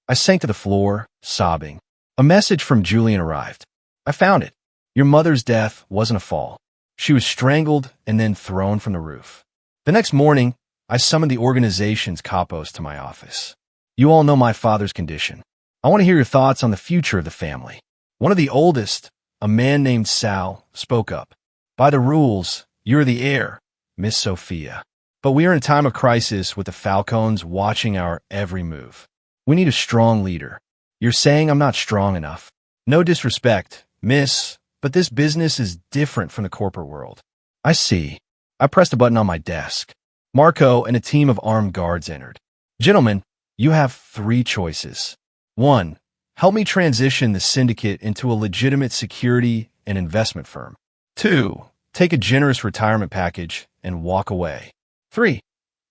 S1: I sank to the floor, sobbing. A message from Julian arrived. I found it. Your mother's death wasn't a fall. She was strangled and then thrown from the roof. The next morning, I summoned the organization's capos to my office. You all know my father's condition. I want to hear your thoughts on the future of the family. One of the oldest, a man named Sal, spoke up. By the rules, you're the heir, Miss Sophia. But we are in a time of crisis with the Falcons watching our every move. We need a strong leader. You're saying I'm not strong enough. No disrespect, miss, but this business is different from the corporate world. I see. I pressed a button on my desk. Marco and a team of armed guards entered. Gentlemen, you have 3 choices. 1. Help me transition the syndicate into a legitimate security and investment firm. 2. Take a generous retirement package and walk away. 3.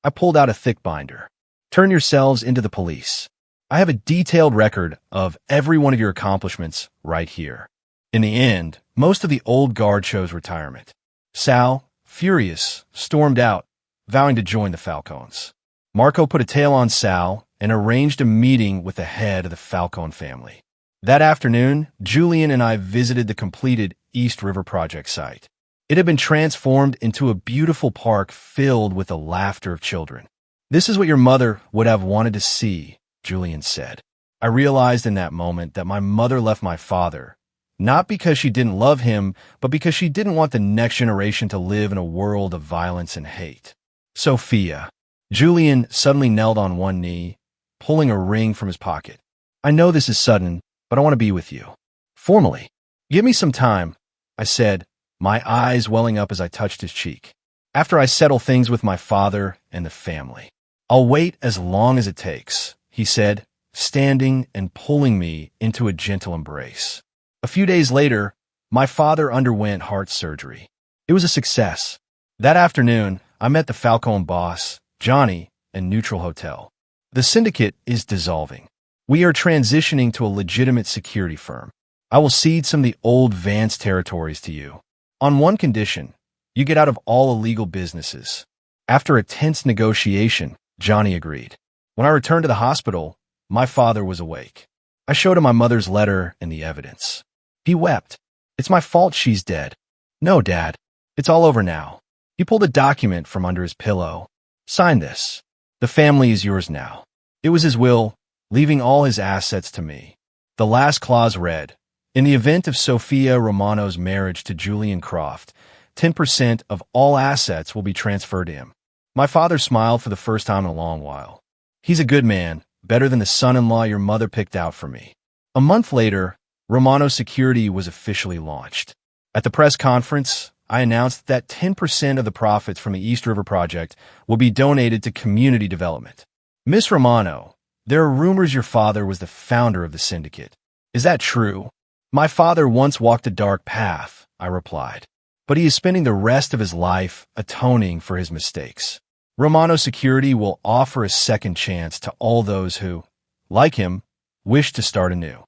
S1: I pulled out a thick binder. Turn yourselves into the police. I have a detailed record of every one of your accomplishments right here. In the end, most of the old guard chose retirement. Sal, furious, stormed out, vowing to join the Falcons. Marco put a tail on Sal and arranged a meeting with the head of the Falcon family. That afternoon, Julian and I visited the completed East River Project site. It had been transformed into a beautiful park filled with the laughter of children. This is what your mother would have wanted to see, Julian said. I realized in that moment that my mother left my father, not because she didn't love him, but because she didn't want the next generation to live in a world of violence and hate. Sophia. Julian suddenly knelt on one knee, pulling a ring from his pocket. I know this is sudden, but I want to be with you. Formally. Give me some time, I said, my eyes welling up as I touched his cheek. After I settle things with my father and the family. I'll wait as long as it takes, he said, standing and pulling me into a gentle embrace. A few days later, my father underwent heart surgery. It was a success. That afternoon, I met the Falcon boss, Johnny, in Neutral Hotel. The syndicate is dissolving. We are transitioning to a legitimate security firm. I will cede some of the old Vance territories to you. On one condition, you get out of all illegal businesses. After a tense negotiation, Johnny agreed. When I returned to the hospital, my father was awake. I showed him my mother's letter and the evidence. He wept. It's my fault she's dead. No, Dad. It's all over now. He pulled a document from under his pillow. Sign this. The family is yours now. It was his will, leaving all his assets to me. The last clause read, in the event of Sophia Romano's marriage to Julian Croft, 10% of all assets will be transferred to him. My father smiled for the first time in a long while. He's a good man, better than the son-in-law your mother picked out for me. A month later, Romano Security was officially launched. At the press conference, I announced that 10% of the profits from the East River Project will be donated to community development. Miss Romano, there are rumors your father was the founder of the syndicate. Is that true? My father once walked a dark path, I replied, but he is spending the rest of his life atoning for his mistakes. Romano Security will offer a second chance to all those who, like him, wish to start anew.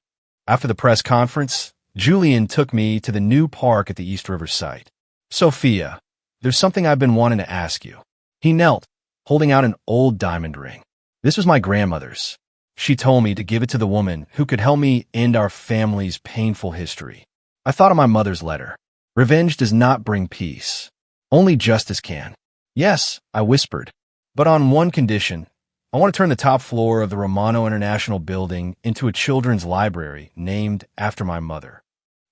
S1: After the press conference, Julian took me to the new park at the East River site. Sophia, there's something I've been wanting to ask you. He knelt, holding out an old diamond ring. This was my grandmother's. She told me to give it to the woman who could help me end our family's painful history. I thought of my mother's letter. Revenge does not bring peace. Only justice can. Yes, I whispered, but on one condition. I want to turn the top floor of the Romano International Building into a children's library named after my mother.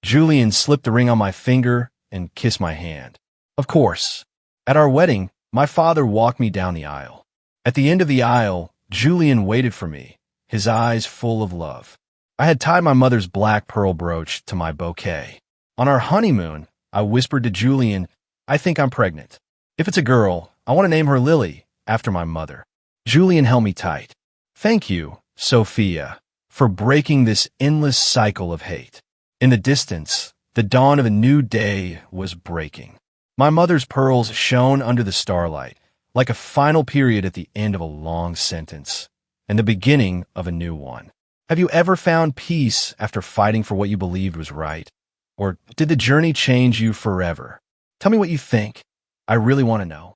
S1: Julian slipped the ring on my finger and kissed my hand. Of course. At our wedding, my father walked me down the aisle. At the end of the aisle, Julian waited for me, his eyes full of love. I had tied my mother's black pearl brooch to my bouquet. On our honeymoon, I whispered to Julian, I think I'm pregnant. If it's a girl, I want to name her Lily, after my mother. Julian held me tight. Thank you, Sophia, for breaking this endless cycle of hate. In the distance, the dawn of a new day was breaking. My mother's pearls shone under the starlight, like a final period at the end of a long sentence, and the beginning of a new one. Have you ever found peace after fighting for what you believed was right? Or did the journey change you forever? Tell me what you think. I really want to know.